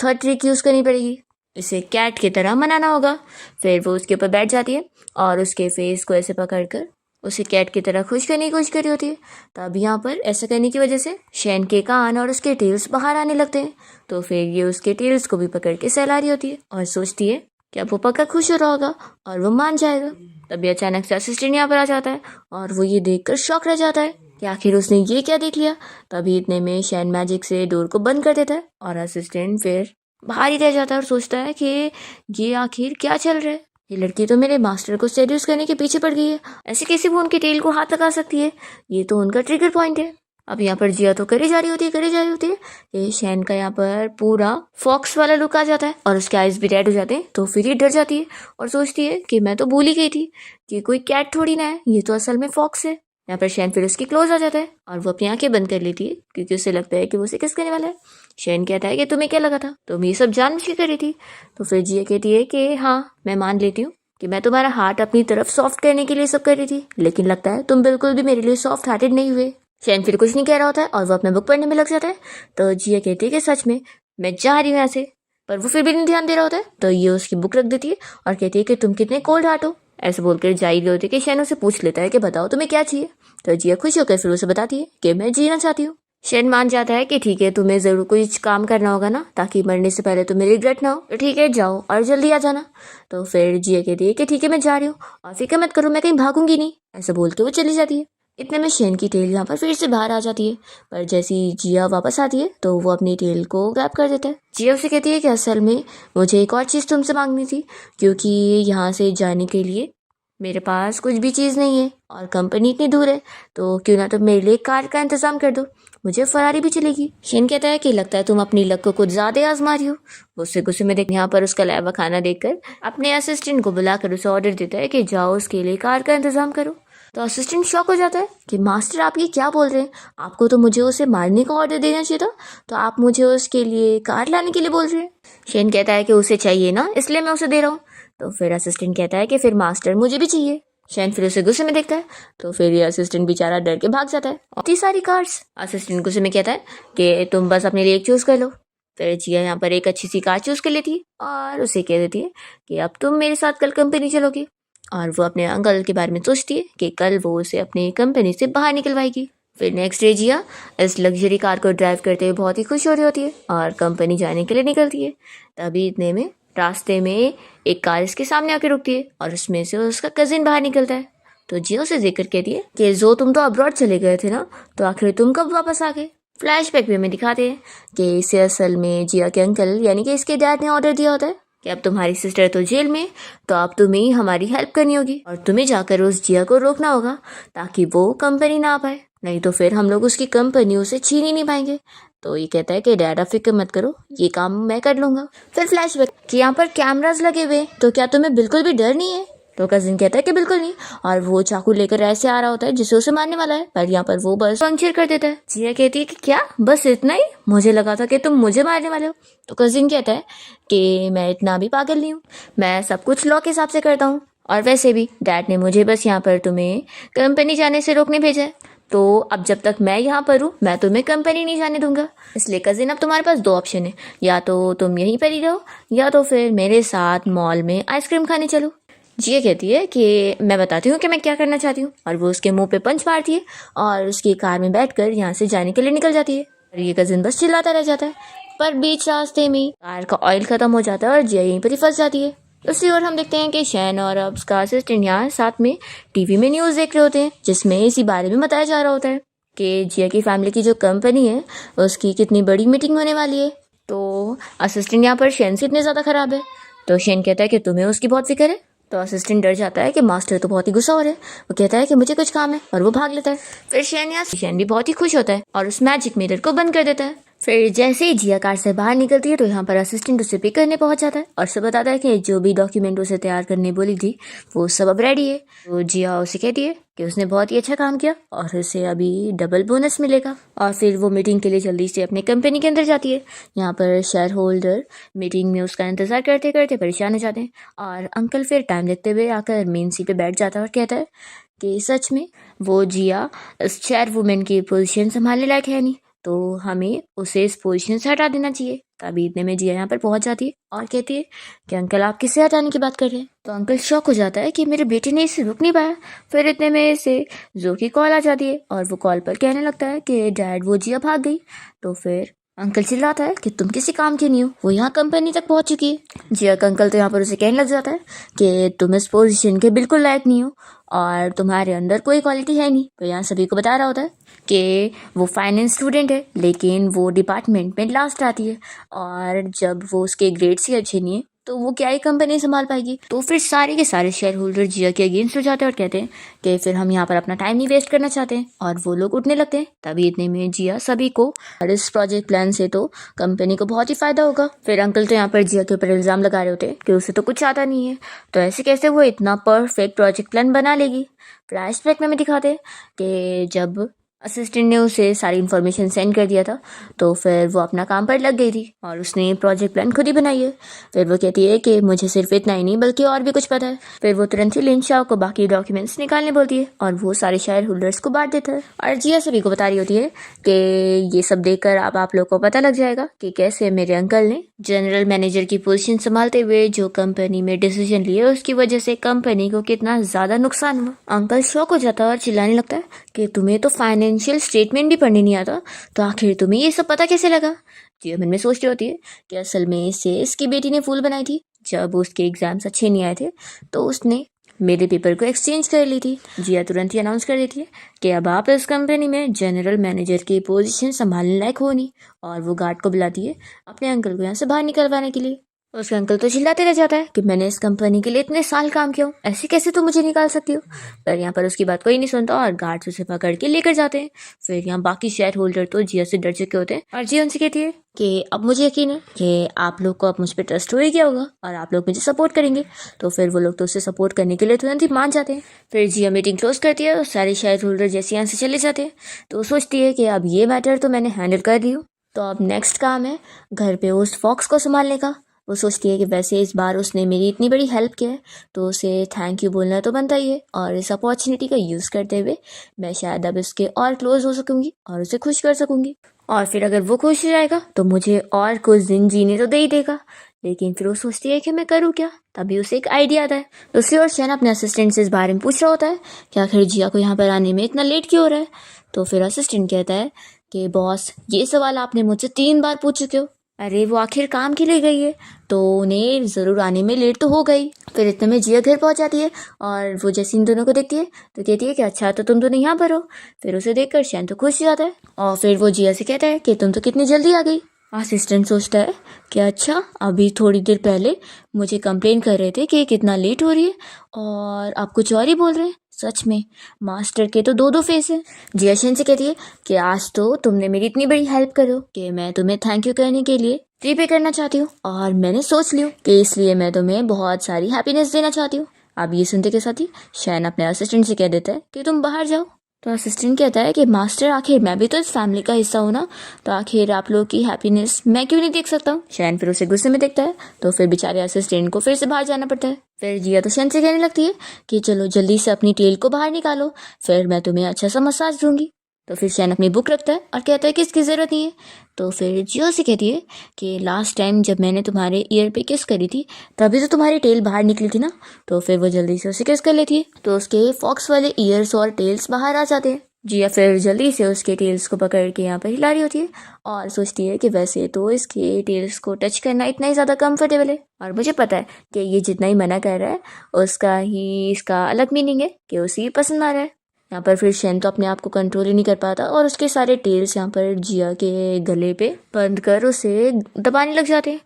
थर्ड ट्रिक यूज़ करनी पड़ेगी, इसे कैट की तरह मनाना होगा। फिर वो उसके ऊपर बैठ जाती है और उसके फेस को ऐसे पकड़कर उसे कैट की तरह खुश करने की कोशिश कर रही होती है। तब यहाँ पर ऐसा करने की वजह से शैन के कान और उसके टेल्स बाहर आने लगते हैं। तो फिर ये उसके टेल्स को भी पकड़ के सहला रही होती है और सोचती है कि अब वो पक्का खुश हो रहा होगा और वो मान जाएगा। तभी अचानक से असिस्टेंट यहाँ पर आ जाता है और वो ये देखकर शॉक रह जाता है कि आखिर उसने ये क्या देख लिया। तभी इतने में शैन मैजिक से डोर को बंद कर देता है और असिस्टेंट फिर बाहर ही रह जाता है और सोचता है कि ये आखिर क्या चल रहा है। ये लड़की तो मेरे मास्टर को सेड्यूस करने के पीछे पड़ गई है, ऐसे कैसे वो उनके टेल को हाथ लगा सकती है? ये तो उनका ट्रिगर पॉइंट है। अब यहाँ पर जिया तो करे जा रही होती है ये शैन का यहाँ पर पूरा फॉक्स वाला लुक आ जाता है और उसके आइज भी रेड हो जाते हैं। तो फिर ये डर जाती है और सोचती है कि मैं तो भूल ही गई थी कि कोई कैट थोड़ी ना है, ये तो असल में फॉक्स है। यहाँ पर शैन फिर उसकी क्लोज आ जाता है और वो अपनी आंखें बंद कर लेती है क्योंकि उसे लगता है कि वो उसे किस करने वाला है। शैन कहता है कि तुम्हें क्या लगा था, तुम ये सब जानबूझ के कर रही थी? तो फिर जिया कहती है कि हाँ, मैं मान लेती हूँ कि मैं तुम्हारा हार्ट अपनी तरफ सॉफ्ट करने के लिए सब कर रही थी, लेकिन लगता है तुम बिल्कुल भी मेरे लिए सॉफ्ट हार्टेड नहीं हुए। शैन फिर कुछ नहीं कह रहा होता है और वो अपना बुक पढ़ने में लग जाता है। तो जिया कहती है कि सच में मैं जा रही हूँ यहाँ से, पर वो फिर भी नहीं ध्यान दे रहा होता है। तो ये उसकी बुक रख देती है और कहती है कि तुम कितने कोल्ड हार्ट हो। ऐसे बोलकर जा ही रही होती है कि शैन उसे पूछ लेता है कि बताओ तुम्हें क्या चाहिए। तो जिया खुश होकर फिर उसे बताती है कि मैं जीना चाहती हूँ। शेन मान जाता है कि ठीक है, तुम्हें ज़रूर कुछ काम करना होगा ना, ताकि मरने से पहले तुम्हें रिग्रेट ना हो। तो ठीक है, जाओ और जल्दी आ जाना। तो फिर जिया कहती है कि ठीक है, मैं जा रही हूँ और फिक्र मत करो, मैं कहीं भागूंगी नहीं। ऐसा बोल के वो चली जाती है। इतने में शेन की टेल यहाँ पर फिर से बाहर आ जाती है, पर जैसी जिया वापस आती है तो वो अपनी टेल को ग्रैब कर देता है। जिया उसे कहती है कि असल में मुझे एक और चीज़ तुमसे मांगनी थी, क्योंकि यहाँ से जाने के लिए मेरे पास कुछ भी चीज़ नहीं है और कंपनी इतनी दूर है, तो क्यों ना तुम मेरे लिए कार का इंतज़ाम कर दो, मुझे फरारी भी चलेगी। शेन कहता है कि लगता है तुम अपनी लक को कुछ ज़्यादा आजमा रही हो। वो उससे गुस्से में देख यहाँ पर उसका लावा खाना देखकर अपने असिस्टेंट को बुलाकर उसे ऑर्डर देता है कि जाओ उसके लिए कार का इंतज़ाम करो। तो असिस्टेंट शॉक हो जाता है कि मास्टर आप ये क्या बोल रहे हैं, आपको तो मुझे उसे मारने का ऑर्डर देना चाहिए था, तो आप मुझे उसके लिए कार लाने के लिए बोल रहे हैं। शेन कहता है कि उसे चाहिए ना, इसलिए मैं उसे दे रहा हूँ। तो फिर असिस्टेंट कहता है कि फिर मास्टर मुझे भी चाहिए। शेन फिर उसे गुस्से में देखता है, तो फिर ये असिस्टेंट बेचारा डर के भाग जाता है। इतनी सारी कार्स। असिस्टेंट गुस्से में कहता है कि तुम बस अपने लिए एक चूज कर लो। फिर जिया यहाँ पर एक अच्छी सी कार चूज कर लेती है और उसे कह देती है कि अब तुम मेरे साथ कल कंपनी चलोगी। और वो अपने अंकल के बारे में सोचती है कि कल वो उसे अपनी कंपनी से बाहर निकलवाएगी। फिर नेक्स्ट डे जिया इस लग्जरी कार को ड्राइव करते हुए बहुत ही खुश हो रही होती है और कंपनी जाने के लिए निकलती है। तभी इतने में रास्ते में एक कार इसके सामने आके रुकती है और उसमें से उसका कजिन बाहर निकलता है। तो जिया उसे देखकर कहती है कि जो तुम तो अब्रॉड चले गए थे ना, तो आखिर तुम कब वापस आ गए। फ्लैशबैक में हमें दिखाते हैं कि इसे असल में जिया के अंकल यानी कि इसके डैड ने ऑर्डर दिया होता है कि अब तुम्हारी सिस्टर तो जेल में, तो अब तुम्हें ही हमारी हेल्प करनी होगी और तुम्हें जाकर उस जिया को रोकना होगा ताकि वो कंपनी ना आ पाए, नहीं तो फिर हम लोग उसकी कंपनी उसे छीन ही नहीं पाएंगे। तो ये कहता है कि डैड आप फिक्र मत करो, ये काम मैं कर लूंगा। फिर फ्लैशबैक कि यहाँ पर कैमरास लगे हुए, तो क्या तुम्हें बिल्कुल भी डर नहीं है। तो कजिन कहता है कि बिल्कुल नहीं, और वो चाकू लेकर ऐसे आ रहा होता है जिसे उसे मारने वाला है, पर यहाँ पर वो बस पंक्चर कर देता है। जिया कहती है कि क्या बस इतना ही, मुझे लगा था कि तुम मुझे मारने वाले हो। तो कजिन कहता है कि मैं इतना भी पागल नहीं हूँ, मैं सब कुछ लॉ के हिसाब से करता हूँ, और वैसे भी डैड ने मुझे बस यहाँ पर तुम्हें कंपनी जाने से रोकने भेजा है, तो अब जब तक मैं यहाँ पर हूँ मैं तुम्हें कंपनी नहीं जाने दूंगा। इसलिए कजिन अब तुम्हारे पास दो ऑप्शन है, या तो तुम यहीं पर ही रहो या तो फिर मेरे साथ मॉल में आइसक्रीम खाने चलो। जिया कहती है कि मैं बताती हूँ कि मैं क्या करना चाहती हूँ, और वो उसके मुंह पे पंच मारती है और उसकी कार में बैठकर यहाँ से जाने के लिए निकल जाती है। और ये कजिन बस चिल्लाता रह जाता है, पर बीच रास्ते में कार का ऑयल खत्म हो जाता है और जिया यहीं पर ही फंस जाती है। दूसरी ओर हम देखते हैं कि शैन और अब उसका असिस्टेंट यहाँ साथ में टीवी में न्यूज़ देख रहे होते हैं, जिसमें इसी बारे में बताया जा रहा होता है कि जिया की फैमिली की जो कंपनी है उसकी कितनी बड़ी मीटिंग होने वाली है। तो असिस्टेंट यहाँ पर शैन से इतने ज़्यादा ख़राब है, तो शैन कहता है कि तुम्हें उसकी बहुत फिक्र है। तो असिस्टेंट डर जाता है कि मास्टर तो बहुत ही गुस्सा हो रहा है, वो कहता है कि मुझे कुछ काम है और वो भाग लेता है। फिर शैन भी बहुत ही खुश होता है और उस मैजिक मिरर को बंद कर देता है। फिर जैसे ही जिया कार से बाहर निकलती है तो यहाँ पर असिस्टेंट उसे पिक करने पहुंच जाता है और उसे बताता है कि जो भी डॉक्यूमेंट उसे तैयार करने बोली थी वो सब अब रेडी है। तो जिया उसे कहती है कि उसने बहुत ही अच्छा काम किया और उसे अभी डबल बोनस मिलेगा, और फिर वो मीटिंग के लिए जल्दी से अपने कंपनी के अंदर जाती है। यहाँ पर शेयर होल्डर मीटिंग में उसका इंतजार करते करते परेशान हो जाते हैं और अंकल फिर टाइम देखते हुए आकर मेन सीट पे बैठ जाता है और कहता है कि सच में वो जिया इस चेयर वुमेन की पोजीशन संभालने लायक है नहीं, तो हमें उसे इस पोजीशन से हटा देना चाहिए। तभी इतने में जिया यहाँ पर पहुंच जाती है और कहती है कि अंकल आप किससे हटाने की बात कर रहे हैं। तो अंकल शॉक हो जाता है कि मेरे बेटे ने इसे रुक नहीं पाया। फिर इतने में इसे जो की कॉल आ जाती है और वो कॉल पर कहने लगता है कि डैड वो जिया भाग गई। तो फिर अंकल चिल्लाता है कि तुम किसी काम की नहीं हो, वो यहाँ कंपनी तक पहुंच चुकी है। जिया का अंकल तो यहाँ पर उसे कहने लग जाता है कि तुम इस पोजीशन के बिल्कुल लायक नहीं हो और तुम्हारे अंदर कोई क्वालिटी है नहीं। तो यहाँ सभी को बता रहा होता है कि वो फाइनेंस स्टूडेंट है लेकिन वो डिपार्टमेंट में लास्ट आती है, और जब वो उसके ग्रेड्स ही अच्छे नहीं है तो वो क्या ही कंपनी संभाल पाएगी। तो फिर सारे के सारे शेयर होल्डर जिया के अगेंस्ट हो जाते हैं और कहते हैं कि फिर हम यहाँ पर अपना टाइम नहीं वेस्ट करना चाहते हैं, और वो लोग उठने लगते हैं। तभी इतने में जिया सभी को, और इस प्रोजेक्ट प्लान से तो कंपनी को बहुत ही फायदा होगा। फिर अंकल तो यहाँ पर जिया के ऊपर इल्ज़ाम लगा रहे होते हैं कि उसे तो कुछ आता नहीं है, तो ऐसे कैसे वो इतना परफेक्ट प्रोजेक्ट प्लान बना लेगी। फ्लैशबैक में हमें दिखाते हैं कि जब असिस्टेंट ने उसे सारी इन्फॉर्मेशन सेंड कर दिया था तो फिर वो अपना काम पर लग गई थी और उसने प्रोजेक्ट प्लान खुद ही बनाई है। फिर वो कहती है कि मुझे सिर्फ इतना ही नहीं बल्कि और भी कुछ पता है। फिर वो तुरंत ही लिन शाह को बाकी डॉक्यूमेंट्स निकालने बोलती है और वो सारे शेयर होल्डर्स को बांट देता है। और जिया सभी को बता रही होती है कि ये सब देखकर अब आप लोग को पता लग जाएगा कि कैसे मेरे अंकल ने जनरल मैनेजर की पोजीशन संभालते हुए जो कंपनी में डिसीजन लिए उसकी वजह से कंपनी को कितना ज्यादा नुकसान हुआ। अंकल शॉक हो जाता है और चिल्लाने लगता है कि तुम्हें तो फाइनेंस फाइनेंशियल स्टेटमेंट भी पढ़ने नहीं आता, तो आखिर तुम्हें ये सब पता कैसे लगा? जिया मन में सोच रही होती है कि असल में इसे इसकी बेटी ने फूल बनाई थी। जब उसके एग्जाम्स अच्छे नहीं आए थे तो उसने मेरे पेपर को एक्सचेंज कर ली थी। जिया तुरंत ही अनाउंस कर देती है कि अब आप इस कंपनी में जनरल मैनेजर की पोजीशन संभालने लायक हो नहीं, और वो गार्ड को बुलाती है अपने अंकल को यहाँ से बाहर निकलवाने के लिए। उसका अंकल तो चिल्लाते रह जाता है कि मैंने इस कंपनी के लिए इतने साल काम किया हूँ, ऐसे कैसे तुम मुझे निकाल सकती हो। पर यहाँ पर उसकी बात कोई नहीं सुनता और गार्ड्स उसे पकड़ के लेकर जाते हैं। फिर यहाँ बाकी शेयर होल्डर तो जिया से डर चुके होते हैं और जिया उनसे कहती है कि अब मुझे यकीन है कि आप लोग को अब मुझ पर ट्रस्ट हो ही गया होगा और आप लोग मुझे सपोर्ट करेंगे। तो फिर वो लोग तो उसे सपोर्ट करने के लिए तुरंत ही मान जाते हैं। फिर जिया मीटिंग क्लोज करती है और सारे शेयर होल्डर जैसे यहाँ से चले जाते हैं। तो सोचती है कि अब ये मैटर तो मैंने हैंडल कर ली हूँ, तो अब नेक्स्ट काम है घर पे उस फॉक्स को संभालने का। वो सोचती है कि वैसे इस बार उसने मेरी इतनी बड़ी हेल्प की है तो उसे थैंक यू बोलना तो बनता ही है, और इस अपॉर्चुनिटी का यूज़ करते हुए मैं शायद अब इसके और क्लोज हो सकूंगी और उसे खुश कर सकूंगी। और फिर अगर वो खुश हो जाएगा तो मुझे और कुछ दिन जीने तो दे ही देगा। लेकिन फिर वो सोचती है कि मैं करूँ क्या। तभी उसे एक आइडिया आता है। दूसरी ओर शैन अपने असिस्टेंट से इस बारे में पूछ रहा होता है कि आखिर जिया को यहाँ पर आने में इतना लेट क्यों हो रहा है। तो फिर असिस्टेंट कहता है कि बॉस, ये सवाल आपने मुझसे 3 बार पूछ चुके हो। अरे वो आखिर काम के लिए गई है तो उन्हें ज़रूर आने में लेट तो हो गई। फिर इतने में जिया घर पहुंच जाती है और वो जैसे इन दोनों को देखती है तो कहती है कि अच्छा तो तुम दोनों यहाँ पर हो। फिर उसे देखकर शैन तो खुश हो जाता है और फिर वो जिया से कहता है कि तुम तो कितनी जल्दी आ गई। असिस्टेंट सोचता है कि अच्छा, अभी थोड़ी देर पहले मुझे कंप्लेन कर रहे थे कि कितना लेट हो रही है और आप कुछ और ही बोल रहे हैं। सच में मास्टर के तो 2 फेस हैं। जिया शैन से कहती है कि आज तो तुमने मेरी इतनी बड़ी हेल्प करो कि मैं तुम्हें थैंक यू करने के लिए प्रीपे करना चाहती हूँ, और मैंने सोच लिया कि इसलिए मैं तुम्हें बहुत सारी हैप्पीनेस देना चाहती हूँ। अब ये सुनते के साथ ही शैन अपने असिस्टेंट से कह देता है कि तुम बाहर जाओ। तो असिस्टेंट कहता है कि मास्टर, आखिर मैं भी तो इस फैमिली का हिस्सा हूँ ना, तो आखिर आप लोग की हैप्पीनेस मैं क्यों नहीं देख सकता हूँ। शैन फिर उसे गुस्से में देखता है तो फिर बेचारे असिस्टेंट को फिर से बाहर जाना पड़ता है। फिर जिया तो शैन से कहने लगती है कि चलो जल्दी से अपनी टेल को बाहर निकालो, फिर मैं तुम्हें अच्छा सा मसाज दूंगी। तो फिर शैन अपनी बुक रखता है और कहता है कि इसकी ज़रूरत नहीं है। तो फिर जियो से कहती है कि लास्ट टाइम जब मैंने तुम्हारे ईयर पे किस करी थी तभी तो तुम्हारी टेल बाहर निकली थी ना। तो फिर वो जल्दी से उसे किस कर लेती है तो उसके फॉक्स वाले ईयर्स और टेल्स बाहर आ जाते हैं। जिया फिर जल्दी से उसके टेल्स को पकड़ के यहाँ पर हिला रही होती है और सोचती है कि वैसे तो इसके टेल्स को टच करना इतना ही ज़्यादा कंफर्टेबल है, और मुझे पता है कि ये जितना ही मना कर रहा है उसका ही इसका अलग मीनिंग है कि उसे पसंद आ रहा है। यहाँ पर फिर शैन तो अपने आप को कंट्रोल ही नहीं कर पाता और उसके सारे टेल्स यहाँ पर जिया के गले पे बंद कर उसे दबाने लग जाते हैं।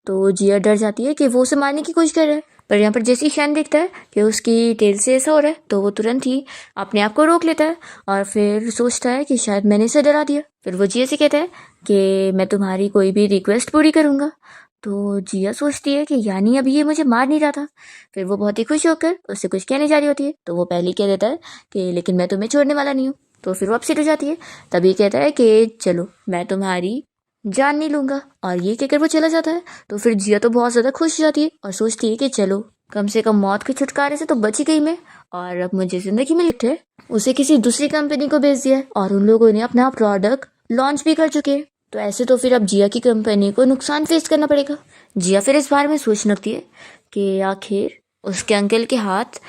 तो जिया डर जाती है कि वो उसे मारने की कोशिश कर रहा है, पर यहाँ पर जैसे ही शैन देखता है कि उसकी टेल से ऐसा हो रहा है तो वो तुरंत ही अपने आप को रोक लेता है और फिर सोचता है कि शायद मैंने इसे डरा दिया। फिर वो जिया से कहता है कि मैं तुम्हारी कोई भी रिक्वेस्ट पूरी करूँगा। तो जिया सोचती है कि यानी अभी ये मुझे मार नहीं रहा था। फिर वो बहुत ही खुश होकर उससे कुछ कहने जा रही होती है तो वो पहले कह देता है कि लेकिन मैं तुम्हें छोड़ने वाला नहीं हूँ। तो फिर वो अपसेट हो जाती है। तभी कहता है कि चलो मैं तुम्हारी जान नहीं लूंगा, और ये कहकर वो चला जाता है। तो फिर जिया तो बहुत ज़्यादा खुश हो जाती है और सोचती है कि चलो कम से कम मौत के छुटकारे से तो बची गई मैं, और अब मुझे ज़िंदगी में लिखे उसे किसी दूसरी कंपनी को भेज दिया है और उन लोगों ने अपना प्रोडक्ट लॉन्च भी कर चुके हैं। तो ऐसे तो फिर अब जिया की कंपनी को नुकसान फेस करना पड़ेगा। जिया फिर इस बारे में सोचने लगती है कि आखिर उसके अंकल के हाथ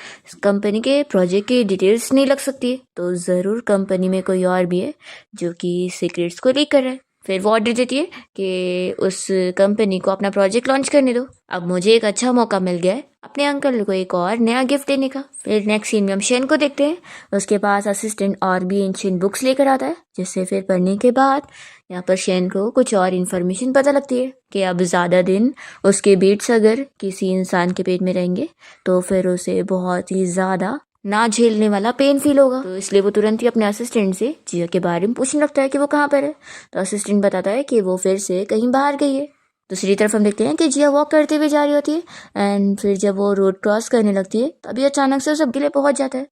कंपनी के प्रोजेक्ट की डिटेल्स नहीं लग सकती है, तो ज़रूर कंपनी में कोई और भी है जो कि सीक्रेट्स को लीक कर रहा है। फिर वो ऑर्डर देती है कि उस कंपनी को अपना प्रोजेक्ट लॉन्च करने दो। अब मुझे एक अच्छा मौका मिल गया है अपने अंकल को एक और नया गिफ्ट देने का। फिर नेक्स्ट सीन में हम शैन को देखते हैं। उसके पास असिस्टेंट और भी एंशिएंट बुक्स लेकर आता है, जिससे फिर पढ़ने के बाद यहाँ पर शैन को कुछ और इन्फॉर्मेशन पता लगती है कि अब ज़्यादा दिन उसके बीट्स अगर किसी इंसान के पेट में रहेंगे तो फिर उसे बहुत ही ज़्यादा ना झेलने वाला पेन फील होगा। तो इसलिए वो तुरंत ही अपने असिस्टेंट से जिया के बारे में पूछने लगता है कि वो कहाँ पर है। तो असिस्टेंट बताता है कि वो फिर से कहीं बाहर गई है। दूसरी तरफ हम देखते हैं कि जिया वॉक करते हुए जा रही होती है एंड फिर जब वो रोड क्रॉस करने लगती है तभी अचानक से उसे गले पहुंच जाता है।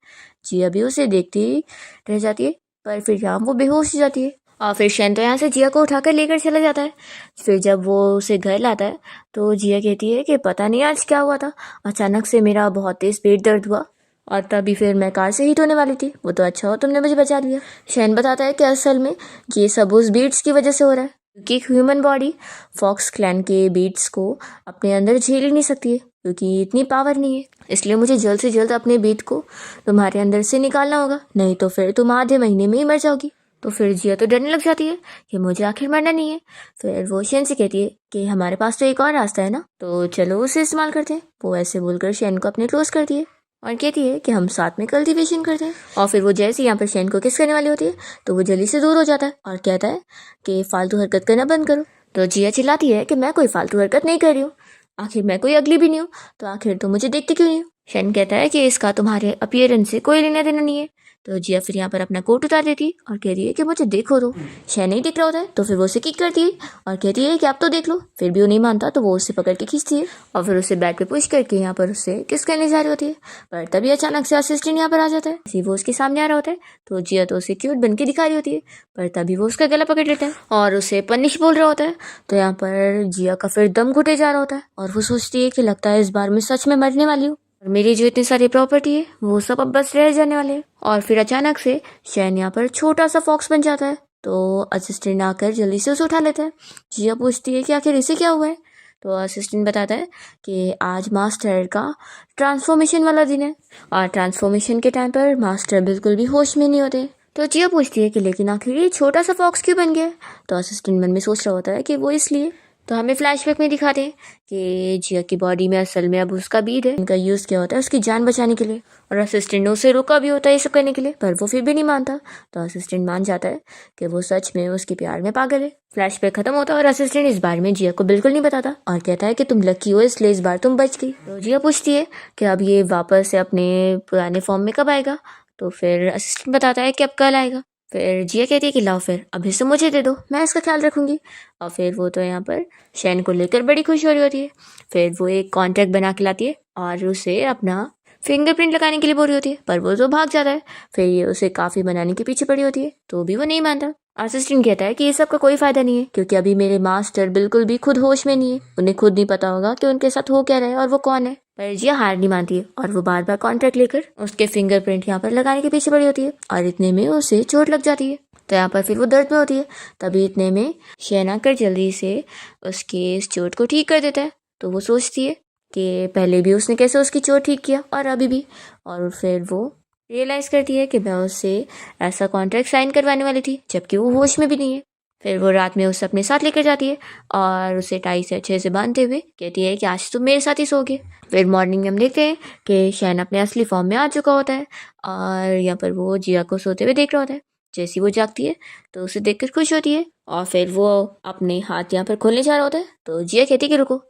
जिया भी उसे देखती ही रह जाती है, पर फिर यहाँ वो बेहोश हो जाती है और फिर शैन तो यहाँ से जिया को उठाकर लेकर चला जाता है। फिर जब वो उसे घर लाता है तो जिया कहती है कि पता नहीं आज क्या हुआ था, अचानक से मेरा बहुत तेज पेट दर्द हुआ और तभी फिर मैं कार से हिट होने वाली थी। वो तो अच्छा हो तुमने मुझे बचा लिया। शैन बताता है कि असल में ये सब उस बीट्स की वजह से हो रहा है, क्योंकि ह्यूमन बॉडी फॉक्स क्लैन के बीट्स को अपने अंदर झेल ही नहीं सकती है, क्योंकि इतनी पावर नहीं है। इसलिए मुझे जल्द से जल्द अपने बीट को तुम्हारे अंदर से निकालना होगा, नहीं तो फिर तुम आधे महीने में ही मर जाओगी। तो फिर जिया तो डरने लग जाती है कि मुझे आखिर मरना नहीं है। फिर वो शेन से कहती है कि हमारे पास तो एक और रास्ता है ना, तो चलो उसे इस्तेमाल करते हैं। वो ऐसे बोलकर शेन को अपने क्लोज करती है और कहती है कि हम साथ में कल्टीवेशन करते हैं। और फिर वो जैसे यहाँ पर शेन को किस करने वाली होती है तो वो जल्दी से दूर हो जाता है और कहता है कि फालतू हरकत करना बंद करो। तो जिया चिल्लाती है कि मैं कोई फालतू हरकत नहीं कर रही हूँ, आखिर मैं कोई अगली भी नहीं हूँ, तो आखिर तुम मुझे देखती क्यों नहीं हो। शेन कहता है कि इसका तुम्हारे अपीयरेंस से कोई लेना देना नहीं है। तो जिया फिर यहाँ पर अपना कोट उतार देती है और कहती है कि मुझे देखो तो। शेन नहीं दिख रहा होता है तो फिर वो उसे किक करती है और कहती है कि आप तो देख लो। फिर भी वो नहीं मानता तो वो उसे पकड़ के खींचती है और फिर उसे बैट पे पुश करके यहाँ पर उससे किस करने जा रही होती है। पर तभी अचानक से असिस्टेंट यहाँ पर आ जाता है। इसी वो उसके सामने आ रहा होता है तो जिया तो उसे क्यूट बन के दिखा रही होती है, पर तभी वो उसका गला पकड़ लेता है और उसे पनिश बोल रहा होता है। तो यहाँ पर जिया का फिर दम घुटे जा रहा होता है और वो सोचती है कि लगता है इस बार मैं सच में मरने वाली हूँ और मेरी जो इतनी सारी प्रॉपर्टी है वो सब अब बस रह जाने वाले हैं। और फिर अचानक से शेन यहाँ पर छोटा सा फॉक्स बन जाता है तो असिस्टेंट आकर जल्दी से उसे उठा लेता है। जिया पूछती है कि आखिर इसे क्या हुआ है, तो असिस्टेंट बताता है कि आज मास्टर का ट्रांसफॉर्मेशन वाला दिन है और ट्रांसफॉर्मेशन के टाइम पर मास्टर बिल्कुल भी होश में नहीं होते। तो जिया पूछती है कि लेकिन आखिर ये छोटा सा फॉक्स क्यों बन गया, तो असिस्टेंट मन में सोच रहा होता है कि वो इसलिए। तो हमें फ्लैशबैक में दिखाते हैं कि जिया की बॉडी में असल में अब उसका बीड है, इनका यूज़ किया होता है उसकी जान बचाने के लिए और असिस्टेंट ने उसे रोका भी होता है ये सब करने के लिए, पर वो फिर भी नहीं मानता। तो असिस्टेंट मान जाता है कि वो सच में उसके प्यार में पागल है। फ्लैशबैक खत्म होता है और असिस्टेंट इस बारे में जिया को बिल्कुल नहीं बताता और कहता है कि तुम लकी हो इसलिए इस बार तुम बच गई। तो जिया पूछती है कि अब ये वापस से अपने पुराने फॉर्म में कब आएगा, तो फिर असिस्टेंट बताता है कि अब कल आएगा। फिर जिया कहती है कि लाओ फिर अभी से मुझे दे दो, मैं इसका ख्याल रखूंगी। और फिर वो तो यहाँ पर शेन को लेकर बड़ी खुश हो रही होती है। फिर वो एक कॉन्ट्रैक्ट बना के लाती है और उसे अपना फिंगरप्रिंट लगाने के लिए बोल रही होती है, पर वो तो भाग जाता है। फिर ये उसे काफ़ी बनाने के पीछे पड़ी होती है तो भी वो नहीं मानता। असिस्टेंट कहता है कि ये सब का कोई फ़ायदा नहीं है क्योंकि अभी मेरे मास्टर बिल्कुल भी खुद होश में नहीं है, उन्हें खुद नहीं पता होगा कि उनके साथ हो क्या रहा है और वो कौन है। पर जिया हार नहीं मानती है और वो बार बार कॉन्ट्रैक्ट लेकर उसके फिंगरप्रिंट यहाँ पर लगाने के पीछे पड़ी होती है और इतने में उसे चोट लग जाती है। तो यहाँ पर फिर वो दर्द में होती है, तभी इतने में शेन आकर जल्दी से उसके इस चोट को ठीक कर देता है। तो वो सोचती है कि पहले भी उसने कैसे उसकी चोट ठीक किया और अभी भी, और फिर वो रियलाइज़ करती है कि मैं उससे ऐसा कॉन्ट्रैक्ट साइन करवाने वाली थी जबकि वो होश में भी नहीं है। फिर वो रात में उसे अपने साथ लेकर जाती है और उसे टाई से अच्छे से बांधते हुए कहती है कि आज तुम मेरे साथ ही सोओगे। फिर मॉर्निंग में हम देखते हैं कि शैन अपने असली फॉर्म में आ चुका होता है और यहाँ पर वो जिया को सोते हुए देख रहा होता है। जैसी वो जागती है तो उसे देखकर खुश होती है और फिर वो अपने हाथ यहाँ पर खोलने जा रहा होता है तो जिया कहती है कि रुको।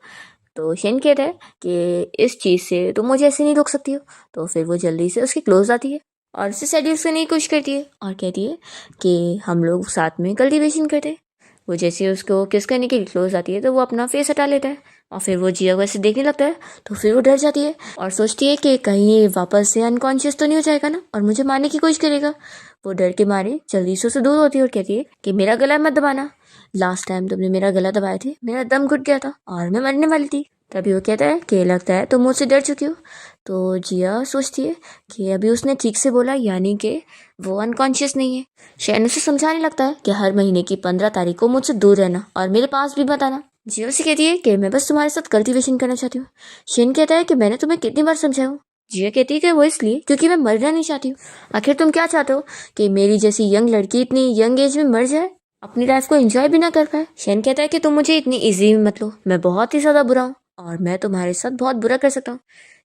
तो शेन कहता है कि इस चीज़ से तुम मुझे ऐसे नहीं रोक सकती हो। तो फिर वो जल्दी से उसके क्लोज आती है और उसे सेड्यूस करने की कोशिश करती है और कहती है कि हम लोग साथ में कल्टीवेशन करते हैं। वो जैसे उसको किस करने के लिए क्लोज आती है तो वो अपना फेस हटा लेता है और फिर वो जिया को ऐसे देखने लगता है तो फिर वो डर जाती है और सोचती है कि कहीं ये वापस से अनकॉन्शियस तो नहीं हो जाएगा ना और मुझे मारने की कोशिश करेगा। वो डर के मारे जल्दी से उसे दूर होती है और कहती है कि मेरा गला मत दबाना, लास्ट टाइम तुमने मेरा गला दबाया थे मेरा दम घुट गया था और मैं मरने वाली थी। तभी वो कहता है कि लगता है तुम मुझसे डर चुकी हो। तो जिया सोचती है कि अभी उसने ठीक से बोला यानी कि वो अनकॉन्शियस नहीं है। शैन उसे समझाने लगता है कि हर महीने की 15 तारीख को मुझसे दूर रहना और मेरे पास भी मत आना। जिया उसे कहती है कि मैं बस तुम्हारे साथ कल्टीवेशन करना चाहती हूँ। शेन कहता है कि मैंने तुम्हें कितनी बार समझाया हूँ। जिया कहती है कि वो इसलिए क्योंकि मैं मरना नहीं चाहती हूँ। आखिर तुम क्या चाहते हो कि मेरी जैसी यंग लड़की इतनी यंग एज में मर जाए, अपनी लाइफ को एंजॉय भी ना कर पाए। शेन कहता है कि तुम मुझे इतनी इजी में मत लो, मैं बहुत ही ज़्यादा बुरा हूँ और मैं तुम्हारे साथ बहुत बुरा कर सकता हूँ।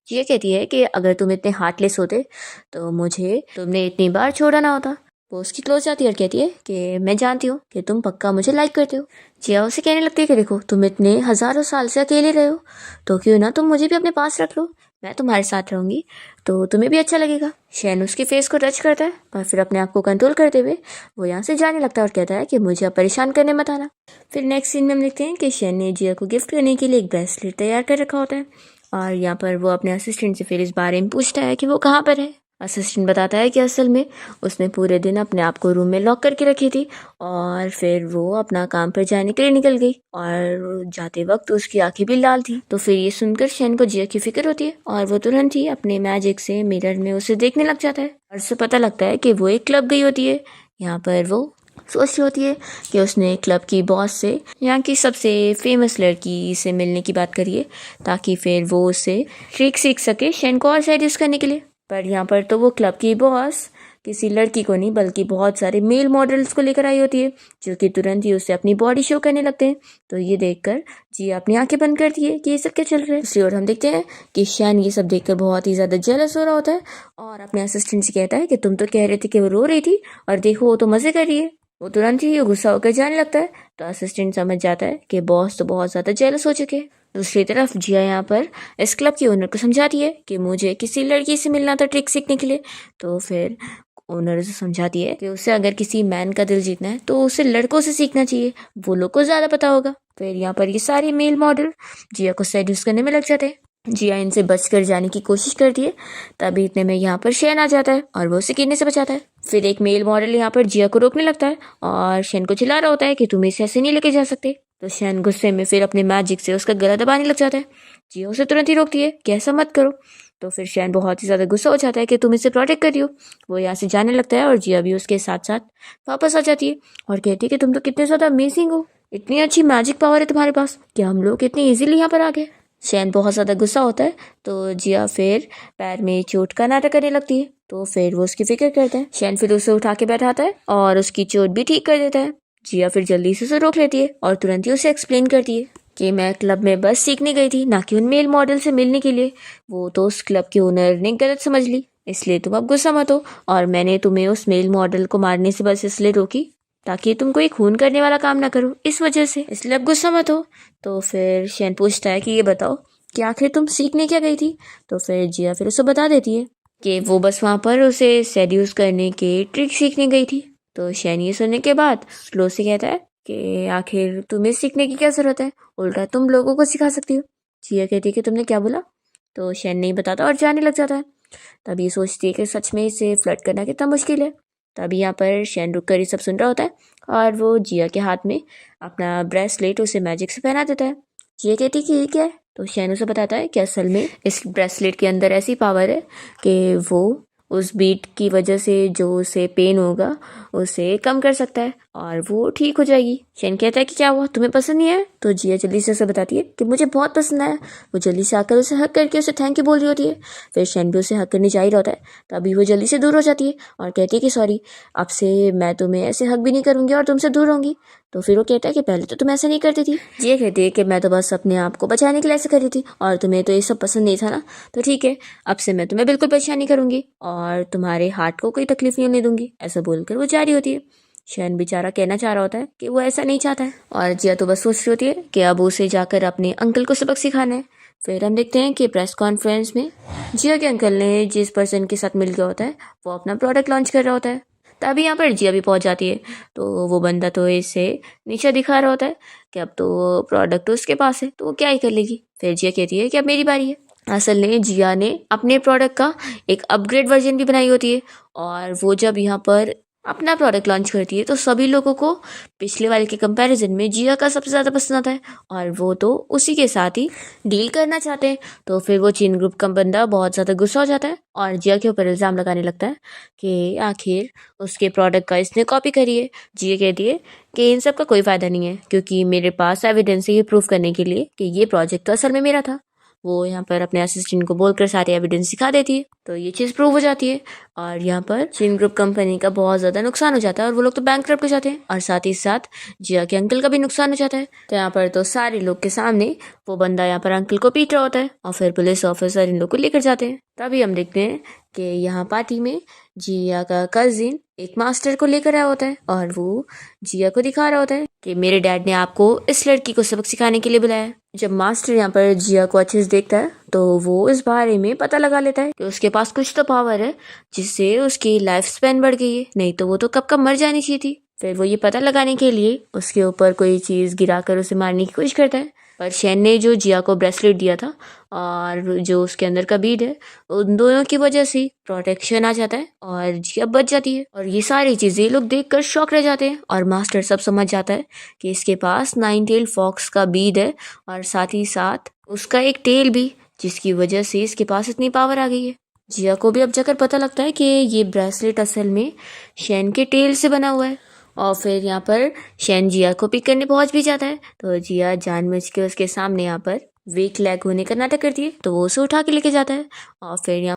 जिया कहती है कि अगर तुम इतने हार्टलेस होते तो मुझे तुमने इतनी बार छोड़ा ना होता। वो उसकी क्लोज जाती है और कहती है कि मैं जानती हूँ कि तुम पक्का मुझे लाइक करते हो। जिया उसे कहने लगती है कि देखो तुम इतने हज़ारों साल से अकेले रहे हो तो क्यों ना तुम मुझे भी अपने पास रख लो, मैं तुम्हारे साथ रहूँगी तो तुम्हें भी अच्छा लगेगा। शैन उसके फेस को टच करता है और फिर अपने आप को कंट्रोल करते हुए वो यहाँ से जाने लगता है और कहता है कि मुझे अब परेशान करने मत आना। फिर नेक्स्ट सीन में हम देखते हैं कि शैन ने जिया को गिफ्ट करने के लिए एक ब्रेसलेट तैयार कर रखा होता है और यहाँ पर वो अपने असिस्टेंट से फिर इस बारे में पूछता है कि वो कहाँ पर है। असिस्टेंट बताता है कि असल में उसने पूरे दिन अपने आप को रूम में लॉक करके रखी थी और फिर वो अपना काम पर जाने के लिए निकल गई और जाते वक्त उसकी आंखें भी लाल थी। तो फिर ये सुनकर शैन को जिया की फिक्र होती है और वो तुरंत ही अपने मैजिक से मिरर में उसे देखने लग जाता है और उसे पता लगता है कि वो एक क्लब गई होती है। यहाँ पर वो सोच रही होती है कि उसने क्लब की बॉस से यहाँ की सबसे फेमस लड़की से मिलने की बात करी है ताकि फिर वो उससे ट्रिक सीख सके शैन को और सेड्यूस करने के लिए। पर यहाँ पर तो वो क्लब की बॉस किसी लड़की को नहीं बल्कि बहुत सारे मेल मॉडल्स को लेकर आई होती है, जो कि तुरंत ही उससे अपनी बॉडी शो करने लगते हैं। तो ये देखकर जिया अपनी आंखें बंद करती है कि ये सब क्या चल रहा है। दूसरी ओर हम देखते हैं कि शैन ये सब देखकर बहुत ही ज़्यादा जेलस हो रहा होता है और अपने असिस्टेंट से कहता है कि तुम तो कह रहे थे कि वो रो रही थी और देखो वो तो मज़े कर रही है। वो तुरंत ही गुस्सा होकर जाने लगता है। तो असिस्टेंट समझ जाता है कि बॉस तो बहुत ज़्यादा जेलस हो चुके हैं। दूसरी तरफ जिया यहाँ पर इस क्लब के ओनर को समझाती है कि मुझे किसी लड़की से मिलना था ट्रिक सीखने के लिए। तो फिर ओनर उसे समझाती है कि उसे अगर किसी मैन का दिल जीतना है तो उसे लड़कों से सीखना चाहिए, वो लोग को ज़्यादा पता होगा। फिर यहाँ पर ये सारे मेल मॉडल जिया को सेड्यूस करने में लग जाते हैं। जिया इनसे बचकर जाने की कोशिश करती है, तभी इतने में यहाँ पर शैन आ जाता है और वो उसे गिरने से बचाता है। फिर एक मेल मॉडल यहाँ पर जिया को रोकने लगता है और शैन को चिल्ला रहा होता है कि तुम इसे ऐसे नहीं लेके जा सकते। तो शैन गुस्से में फिर अपने मैजिक से उसका गला दबाने लग जाता है। जिया उसे तुरंत ही रोकती है कि ऐसा मत करो। तो फिर शैन बहुत ही ज़्यादा गुस्सा हो जाता है कि तुम इसे प्रोटेक्ट कर रही हो। वो यहाँ से जाने लगता है और जिया भी उसके साथ साथ वापस आ जाती है और कहती है कि तुम तो कितने ज़्यादा अमेजिंग हो, इतनी अच्छी मैजिक पावर है तुम्हारे पास कि हम लोग इतनी ईजिली यहाँ पर आ गए। शैन बहुत ज़्यादा गुस्सा होता है तो जिया फिर पैर में चोट का नाटक करने लगती है। तो फिर वो उसकी फिक्र करता है। शैन फिर उसे उठा के बैठाता है और उसकी चोट भी ठीक कर देता है। जिया फिर जल्दी से उसे रोक लेती है और तुरंत ही उसे एक्सप्लेन करती है कि मैं क्लब में बस सीखने गई थी, ना कि उन मेल मॉडल से मिलने के लिए। वो तो उस क्लब के ओनर ने गलत समझ ली, इसलिए तुम अब गुस्सा मत हो। और मैंने तुम्हें उस मेल मॉडल को मारने से बस इसलिए रोकी ताकि तुम कोई खून करने वाला काम ना करो, इस वजह से, इसलिए अब गुस्सा मत हो। तो फिर शैन पूछता है कि ये बताओ कि आखिर तुम सीखने क्या गई थी। तो फिर जिया फिर उसे बता देती है कि वो बस वहाँ पर उसे सेड्यूस करने के ट्रिक सीखने गई थी। तो शैन ये सुनने के बाद स्लो से कहता है कि आखिर तुम्हें सीखने की क्या ज़रूरत है, उल्टा तुम लोगों को सिखा सकती हो। जिया कहती है कि तुमने क्या बोला। तो शैन नहीं बताता और जाने लग जाता है। तभी सोचती है कि सच में इसे फ्लर्ट करना कितना मुश्किल है। तभी यहाँ पर शैन रुक कर ये सब सुन रहा होता है और वो जिया के हाथ में अपना ब्रेसलेट उसे मैजिक से पहना देता है। जिया कहती है कि ये क्या है। तो शैन उसे बताता है कि असल में इस ब्रेसलेट के अंदर ऐसी पावर है कि वो उस बीट की वजह से जो उसे पेन होगा उसे कम कर सकता है और वो ठीक हो जाएगी। शैन कहता है कि क्या हुआ, तुम्हें पसंद नहीं है। तो जिया जल्दी से उसे बताती है कि मुझे बहुत पसंद आया। वो जल्दी से आकर उसे हक करके उसे थैंक यू बोल रही होती है। फिर शैन भी उसे हक करने जा ही रहा होता है, तभी वो जल्दी से दूर हो जाती है और कहती है कि सॉरी, अब से मैं तुम्हें ऐसे हक भी नहीं करूँगी और तुमसे दूर रहूँगी। तो फिर वो कहता है कि पहले तो तुम ऐसा नहीं करती थी। जिया कहती है कि मैं तो बस अपने आप को बचाने के लिए ऐसे कर रही थी और तुम्हें तो ये सब पसंद नहीं था ना, तो ठीक है, अब से मैं तुम्हें बिल्कुल परेशान नहीं करूँगी और तुम्हारे हार्ट को कोई तकलीफ नहीं होने दूंगी। ऐसा बोलकर वो जा रही होती है। शैन बेचारा कहना चाह रहा होता है कि वो ऐसा नहीं चाहता है और जिया तो बस सोच रही होती है कि अब उसे जाकर अपने अंकल को सबक सिखाना है। फिर हम देखते हैं कि प्रेस कॉन्फ्रेंस में जिया के अंकल ने जिस पर्सन के साथ मिल गया होता है वो अपना प्रोडक्ट लॉन्च कर रहा होता है। तभी यहाँ पर जिया भी पहुँच जाती है। तो वो बंदा तो इसे नीचे दिखा रहा होता है कि अब तो प्रोडक्ट तो उसके पास है, तो वो क्या ही कर लेगी। फिर जिया कहती है कि अब मेरी बारी है। असल में जिया ने अपने प्रोडक्ट का एक अपग्रेड वर्जन भी बनाई होती है और वो जब यहाँ पर अपना प्रोडक्ट लॉन्च करती है तो सभी लोगों को पिछले वाले के कंपैरिजन में जिया का सबसे ज़्यादा पसंद आता है और वो तो उसी के साथ ही डील करना चाहते हैं। तो फिर वो चीन ग्रुप का बंदा बहुत ज़्यादा गुस्सा हो जाता है और जिया के ऊपर इल्ज़ाम लगाने लगता है कि आखिर उसके प्रोडक्ट का इसने कॉपी करी है। जिया कहती है कि इन सब का कोई फ़ायदा नहीं है क्योंकि मेरे पास एविडेंस है ये प्रूव करने के लिए कि ये प्रोजेक्ट तो असल में मेरा था। वो यहाँ पर अपने असिस्टेंट को बोलकर सारे एविडेंस दिखा देती है, तो ये चीज़ प्रूव हो जाती है और यहाँ पर चिन ग्रुप कंपनी का बहुत ज़्यादा नुकसान हो जाता है और वो लोग तो बैंकरप्ट हो जाते हैं और साथ ही साथ जिया के अंकल का भी नुकसान हो जाता है। तो यहाँ पर तो सारे लोग के सामने वो बंदा यहाँ पर अंकल को पीट रहा होता है और फिर पुलिस ऑफिसर इन लोग को लेकर जाते हैं। तभी हम देखते हैं कि यहाँ पार्टी में जिया का कजिन एक मास्टर को लेकर आया होता है और वो जिया को दिखा रहा होता है कि मेरे डैड ने आपको इस लड़की को सबक सिखाने के लिए बुलाया है। जब मास्टर यहाँ पर जिया को अच्छे से देखता है तो वो इस बारे में पता लगा लेता है कि उसके पास कुछ तो पावर है जिससे उसकी लाइफ स्पैन बढ़ गई है, नहीं तो वो तो कब कब मर जानी चाहिए थी। फिर वो ये पता लगाने के लिए उसके ऊपर कोई चीज़ गिराकर उसे मारने की कोशिश करता है, पर शैन ने जो जिया को ब्रेसलेट दिया था और जो उसके अंदर का बीड है उन दोनों की वजह से प्रोटेक्शन आ जाता है और जिया बच जाती है। और ये सारी चीज़ें लोग देखकर शॉक रह जाते हैं और मास्टर सब समझ जाता है कि इसके पास 9 टेल फॉक्स का बीड है और साथ ही साथ उसका एक टेल भी, जिसकी वजह से इसके पास इतनी पावर आ गई है। जिया को भी अब जाकर पता लगता है कि ये ब्रेसलेट असल में शैन के टेल से बना हुआ है और फिर यहाँ पर शैन जिया को पिक करने पहुंच भी जाता है। तो जिया जानबूझ के उसके सामने यहाँ पर वीक लेग होने का नाटक करती है, तो वो उसे उठा के लेके जाता है और फिर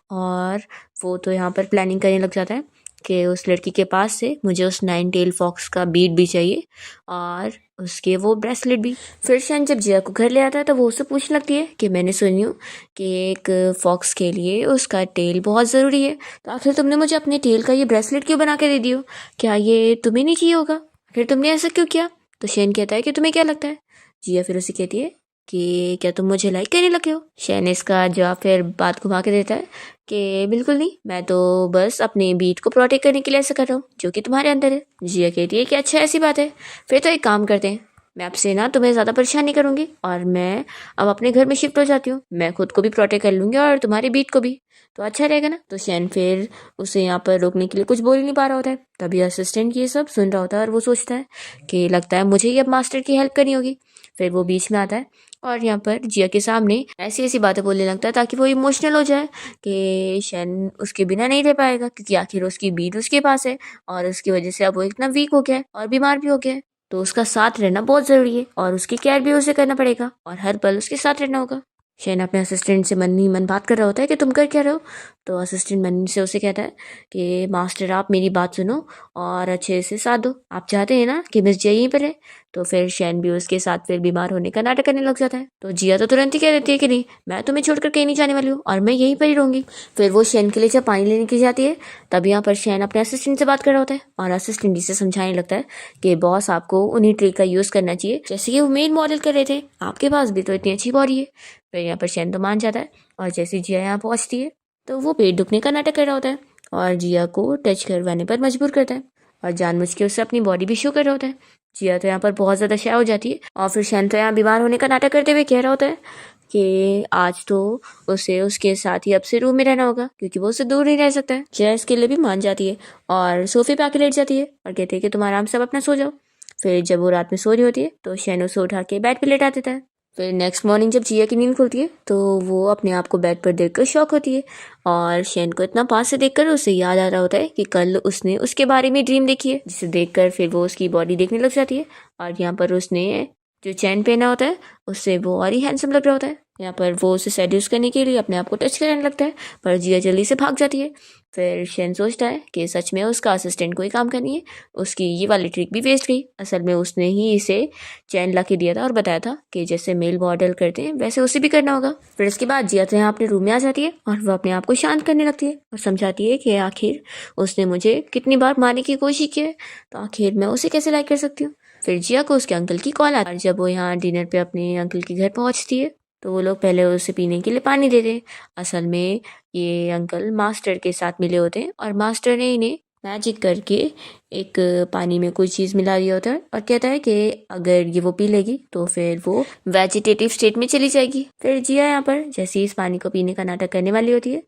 वो तो यहाँ पर प्लानिंग करने लग जाता है कि उस लड़की के पास से मुझे उस 9 टेल फॉक्स का बीट भी चाहिए और उसके वो ब्रेसलेट भी। फिर शन जब जिया को घर ले आता है तो वो उससे पूछने लगती है कि मैंने सुनी हूँ कि एक फॉक्स के लिए उसका टेल बहुत ज़रूरी है, तो आखिर तुमने मुझे अपने टेल का ये ब्रेसलेट क्यों बना के दे दियो? क्या ये तुम्हें नहीं चाहिए होगा? फिर तुमने ऐसा क्यों किया? तो शेन कहता है कि तुम्हें क्या लगता है? जिया फिर उसे कहती है कि क्या तुम मुझे लाइक करने लगे हो? शेन इसका जवाब फिर बात घुमा के देता है कि बिल्कुल नहीं, मैं तो बस अपने बीट को प्रोटेक्ट करने के लिए ऐसा कर रहा हूँ जो कि तुम्हारे अंदर है। जिया कहती है कि अच्छा ऐसी बात है, फिर तो एक काम करते हैं, मैं आपसे ना तुम्हें ज़्यादा परेशान नहीं करूँगी और मैं अब अपने घर में शिफ्ट हो जाती हूँ, मैं खुद को भी प्रोटेक्ट कर लूँगी और तुम्हारे बीट को भी, तो अच्छा रहेगा ना। तो शैन फिर उसे यहाँ पर रोकने के लिए कुछ बोल ही नहीं पा रहा होता है। तभी असिस्टेंट ये सब सुन रहा होता है और वो सोचता है कि लगता है मुझे ही अब मास्टर की हेल्प करनी होगी। फिर वो बीच में आता है और यहाँ पर जिया के सामने ऐसी ऐसी बातें बोलने लगता है ताकि वो इमोशनल हो जाए कि शैन उसके बिना नहीं रह पाएगा, क्योंकि आखिर उसकी बीट उसके पास है और उसकी वजह से अब वो इतना वीक हो गया है और बीमार भी हो गया है, तो उसका साथ रहना बहुत ज़रूरी है और उसकी केयर भी उसे करना पड़ेगा और हर पल उसके साथ रहना होगा। शैन अपने असिस्टेंट से मन ही मन बात कर रहा होता है कि तुम कर क्या रहे हो? तो असिस्टेंट मन से उसे कहता है कि मास्टर आप मेरी बात सुनो और अच्छे से साथ दो, आप चाहते हैं ना कि मिस जिया यहीं पर है? तो फिर शैन भी उसके साथ फिर बीमार होने का नाटक करने लग जाता है। तो जिया तो तुरंत ही कह देती है कि नहीं, मैं तुम्हें छोड़कर कहीं नहीं जाने वाली हूँ और मैं यहीं पर ही रहूंगी। फिर वो शैन के लिए जब पानी लेने की जाती है तब यहाँ पर शैन अपने असिस्टेंट से बात कर रहा होता है और असिस्टेंट इसे समझाने लगता है कि बॉस आपको उन्हीं ट्रिक का यूज़ करना चाहिए जैसे कि वो मेन मॉडल कर रहे थे, आपके पास भी तो इतनी अच्छी बॉडी है। फिर यहाँ पर शैन तो मान जाता है और जैसे जिया यहाँ पहुँचती है तो वो पेट दुखने का नाटक कर रहा होता है और जिया को टच करवाने पर मजबूर करता है और जानबूझ के उससे अपनी बॉडी भी शो कर रहा होता है। जिया तो यहाँ पर बहुत ज़्यादा शाय हो जाती है और फिर शैन तो यहाँ बीमार होने का नाटक करते हुए कह रहा होता है कि आज तो उसे उसके साथ ही अब से रूम में रहना होगा क्योंकि वो उससे दूर नहीं रह सकता है। जिया इसके लिए भी मान जाती है और सोफे पे आके लेट जाती है और कहती है कि तुम आराम से अब अपना सो जाओ। फिर जब वो रात में सो रही होती है तो शैन उसे उठा के बेड पे लेटा देता है। फिर नेक्स्ट मॉर्निंग जब जिया की नींद खुलती है तो वो अपने आप को बेड पर देखकर शॉक होती है और शैन को इतना पास से देखकर उसे याद आ रहा होता है कि कल उसने उसके बारे में ड्रीम देखी है, जिसे देखकर फिर वो उसकी बॉडी देखने लग जाती है और यहाँ पर उसने जो चैन पहना होता है उससे वो और ही हैंडसम लग रहा होता है। यहाँ पर वो उसे सेड्यूस करने के लिए अपने आप को टच करने लगता है पर जिया जल्दी से भाग जाती है। फिर शैन सोचता है कि सच में उसका असिस्टेंट को ही काम करनी है, उसकी ये वाली ट्रिक भी वेस्ट गई। असल में उसने ही इसे चैन ला के दिया था और बताया था कि जैसे मेल मॉडल करते हैं वैसे उसे भी करना होगा। फिर इसके बाद जिया तो यहाँ अपने रूम में आ जाती है और वो अपने आप को शांत करने लगती है और समझाती है कि आखिर उसने मुझे कितनी बार मारने की कोशिश की है, तो आखिर मैं उसे कैसे लाइक कर सकती हूँ। फिर जिया को उसके अंकल की कॉल आती है और जब वो यहाँ डिनर पे अपने अंकल के घर पहुँचती है तो वो लोग पहले उसे पीने के लिए पानी देते हैं। असल में ये अंकल मास्टर के साथ मिले होते हैं और मास्टर ने इन्हें मैजिक करके एक पानी में कोई चीज़ मिला दिया होता है और कहता है कि अगर ये वो पी लेगी तो फिर वो वेजिटेटिव स्टेट में चली जाएगी। फिर जिया यहाँ पर जैसे ही इस पानी को पीने का नाटक करने वाली होती है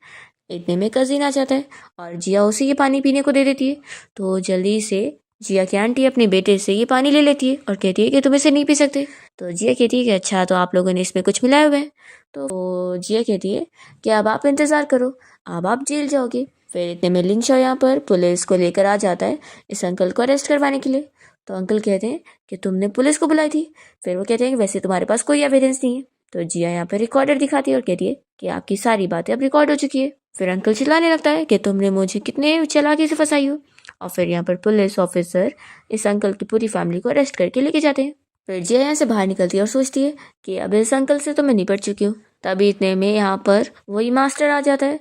इतने में कजिन आ जाता है और जिया उसे ये पानी पीने को दे देती है। तो जल्दी से जिया की आंटी अपने बेटे से ये पानी ले लेती है और कहती है कि तुम इसे नहीं पी सकते। तो जिया कहती है कि अच्छा तो आप लोगों ने इसमें कुछ मिलाया हुआ है। तो जिया कहती है कि अब आप इंतज़ार करो, अब आप जेल जाओगे। फिर इतने में लिन शॉ यहाँ पर पुलिस को लेकर आ जाता है इस अंकल को अरेस्ट करवाने के लिए। तो अंकल कहते हैं कि तुमने पुलिस को बुलाई थी। फिर वो कहते हैं कि वैसे तुम्हारे पास कोई एविडेंस नहीं है। तो जिया यहाँ पर रिकॉर्डर दिखाती है और कहती है कि आपकी सारी बातें अब रिकॉर्ड हो चुकी है। फिर अंकल चिल्लाने लगता है कि तुमने मुझे कितने चालाकी से फंसाई हो और फिर यहाँ पर पुलिस ऑफिसर इस अंकल की पूरी फैमिली को अरेस्ट करके लेके जाते हैं। फिर जिया यहाँ से बाहर निकलती है और सोचती है कि अब इस अंकल से तो मैं निपट चुकी हूँ। तभी इतने में यहाँ पर वही मास्टर आ जाता है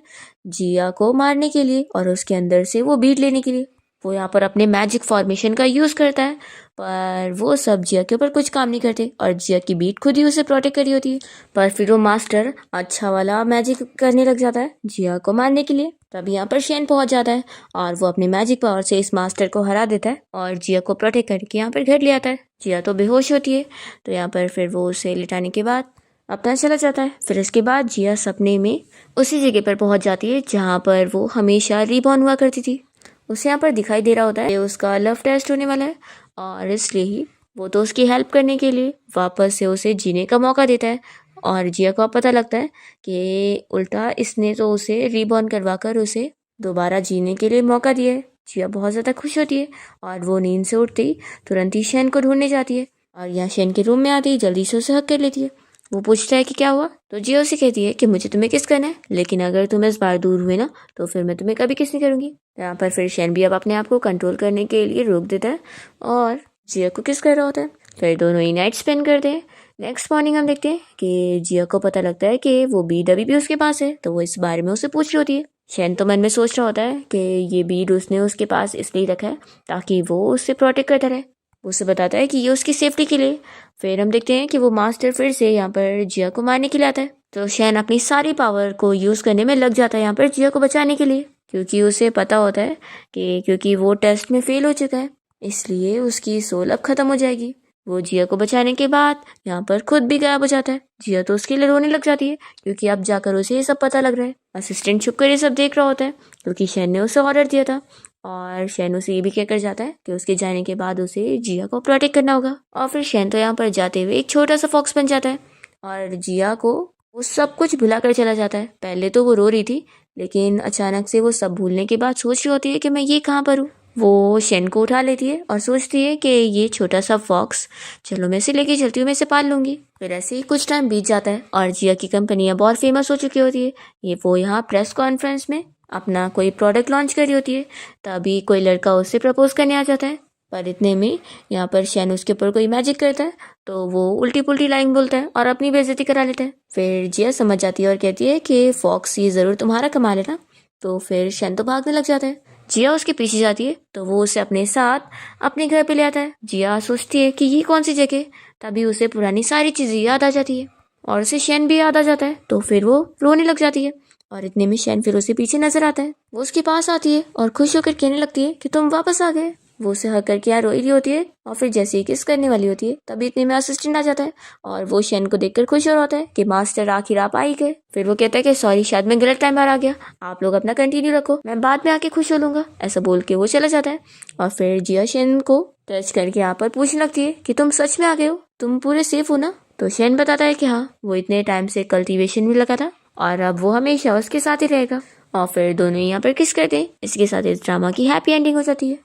जिया को मारने के लिए और उसके अंदर से वो बीट लेने के लिए। वो यहाँ पर अपने मैजिक फॉर्मेशन का यूज़ करता है पर वो सब जिया के ऊपर कुछ काम नहीं करते और जिया की बीट खुद ही उसे प्रोटेक्ट करी होती है। पर फिर वो मास्टर अच्छा वाला मैजिक करने लग जाता है जिया को मारने के लिए। तब यहाँ पर शैन पहुंच जाता है और वो अपने मैजिक पावर से इस मास्टर को हरा देता है और जिया को प्रोटेक्ट करके यहाँ पर घर ले आता है। जिया तो बेहोश होती है तो यहाँ पर फिर वो उसे लिटाने के बाद अपना चला जाता है। फिर इसके बाद जिया सपने में उसी जगह पर पहुंच जाती है जहाँ पर वो हमेशा रीबॉर्न हुआ करती थी। उसे यहाँ पर दिखाई दे रहा होता है कि उसका लव टेस्ट होने वाला है और इसलिए ही वो तो उसकी हेल्प करने के लिए वापस से उसे जीने का मौका देता है। और जिया को अब पता लगता है कि उल्टा इसने तो उसे रीबॉर्न करवा कर उसे दोबारा जीने के लिए मौका दिया है। जिया बहुत ज़्यादा खुश होती है और वो नींद से उठते ही तुरंत ही शैन को ढूंढने जाती है और यहाँ शैन के रूम में आती है जल्दी से उसे हक कर लेती है वो पूछता है कि क्या हुआ, तो जिया उसे कहती है कि मुझे तुम्हें किस करना है, लेकिन अगर तुम इस बार दूर हुए ना तो फिर मैं तुम्हें कभी किस नहीं करूंगी। यहाँ पर फिर शेन भी अब अपने आप को कंट्रोल करने के लिए रोक देता है और जिया को किस कर रहा होता है। फिर दोनों ही नाइट स्पेंड करते हैं। नेक्स्ट मॉर्निंग हम देखते हैं कि जिया को पता लगता है कि वो बीड अभी भी उसके पास है, तो वो इस बारे में उससे पूछ रही होती है। शैन तो मन में सोच रहा होता है कि ये बीड उसने उसके पास इसलिए रखा है ताकि वो उससे प्रोटेक्ट करता रहे। वो उसे बताता है कि ये उसकी सेफ्टी के लिए। फिर हम देखते हैं कि वो मास्टर फिर से यहाँ पर जिया को मारने के लिए आता है, तो शैन अपनी सारी पावर को यूज़ करने में लग जाता है यहाँ पर जिया को बचाने के लिए, क्योंकि उसे पता होता है कि क्योंकि वो टेस्ट में फेल हो चुका है इसलिए उसकी सोल अब खत्म हो जाएगी। वो जिया को बचाने के बाद यहाँ पर खुद भी गायब हो जाता है। जिया तो उसके लिए रोने लग जाती है क्योंकि अब जाकर उसे ये सब पता लग रहा है। असिस्टेंट छुप कर ये सब देख रहा होता है क्योंकि शैन ने उसे ऑर्डर दिया था, और शैन उसे ये भी कहकर जाता है कि उसके जाने के बाद उसे जिया को प्रोटेक्ट करना होगा। और फिर शैन तो यहाँ पर जाते हुए एक छोटा सा फॉक्स बन जाता है और जिया को वो सब कुछ भुला कर चला जाता है। पहले तो वो रो रही थी, लेकिन अचानक से वो सब भूलने के बाद सोच रही होती है कि मैं ये कहाँ पर हूँ। वो शैन को उठा लेती है और सोचती है कि ये छोटा सा फॉक्स, चलो मैं इसे लेके चलती हूँ, मैं इसे पाल लूंगी। फिर ऐसे ही कुछ टाइम बीत जाता है और जिया की कंपनी अब बहुत फेमस हो चुकी होती है। ये वो यहाँ प्रेस कॉन्फ्रेंस में अपना कोई प्रोडक्ट लॉन्च कर रही होती है, तभी कोई लड़का उससे प्रपोज करने आ जाता है। पर इतने में यहाँ पर शैन उसके ऊपर कोई मैजिक करता है, तो वो उल्टी पुल्टी लाइन बोलता है और अपनी बेइज्जती करा लेता है। फिर जिया समझ जाती है और कहती है कि फॉक्स ये ज़रूर तुम्हारा कमाल है ना। तो फिर शैन तो भागने लग जाता है। जिया उसके पीछे जाती है तो वो उसे अपने साथ अपने घर पे ले आता है। जिया सोचती है कि ये कौन सी जगह, तभी उसे पुरानी सारी चीज़ें याद आ जाती है और उसे शैन भी याद आ जाता है, तो फिर वो रोने लग जाती है। और इतने में शैन फिर उसे पीछे नजर आता है। वो उसके पास आती है और खुश होकर कहने लगती है कि तुम वापस आ गए। वो उसे हक करके यहाँ रोई रही होती है और फिर जैसे ही किस करने वाली होती है तभी इतने में असिस्टेंट आ जाता है और वो शैन को देखकर खुश हो रहा होता है कि मास्टर आखिर आप आ ही गए। फिर वो कहता है कि सॉरी, शायद मैं गलत टाइम पर आ गया, आप लोग अपना कंटिन्यू रखो, मैं बाद में आके खुश हो लूंगा। ऐसा बोल के वो चला जाता है और फिर जिया शैन को टच करके यहाँ पर पूछने लगती है कि तुम सच में आ गए हो, तुम पूरे सेफ हो ना। तो शैन बताता है कि हाँ, वो इतने टाइम से कल्टीवेशन में लगा था और अब वो हमेशा उसके साथ ही रहेगा। और फिर दोनों यहाँ पर किस करते हैं। इसके साथ इस ड्रामा की हैप्पी एंडिंग हो जाती है।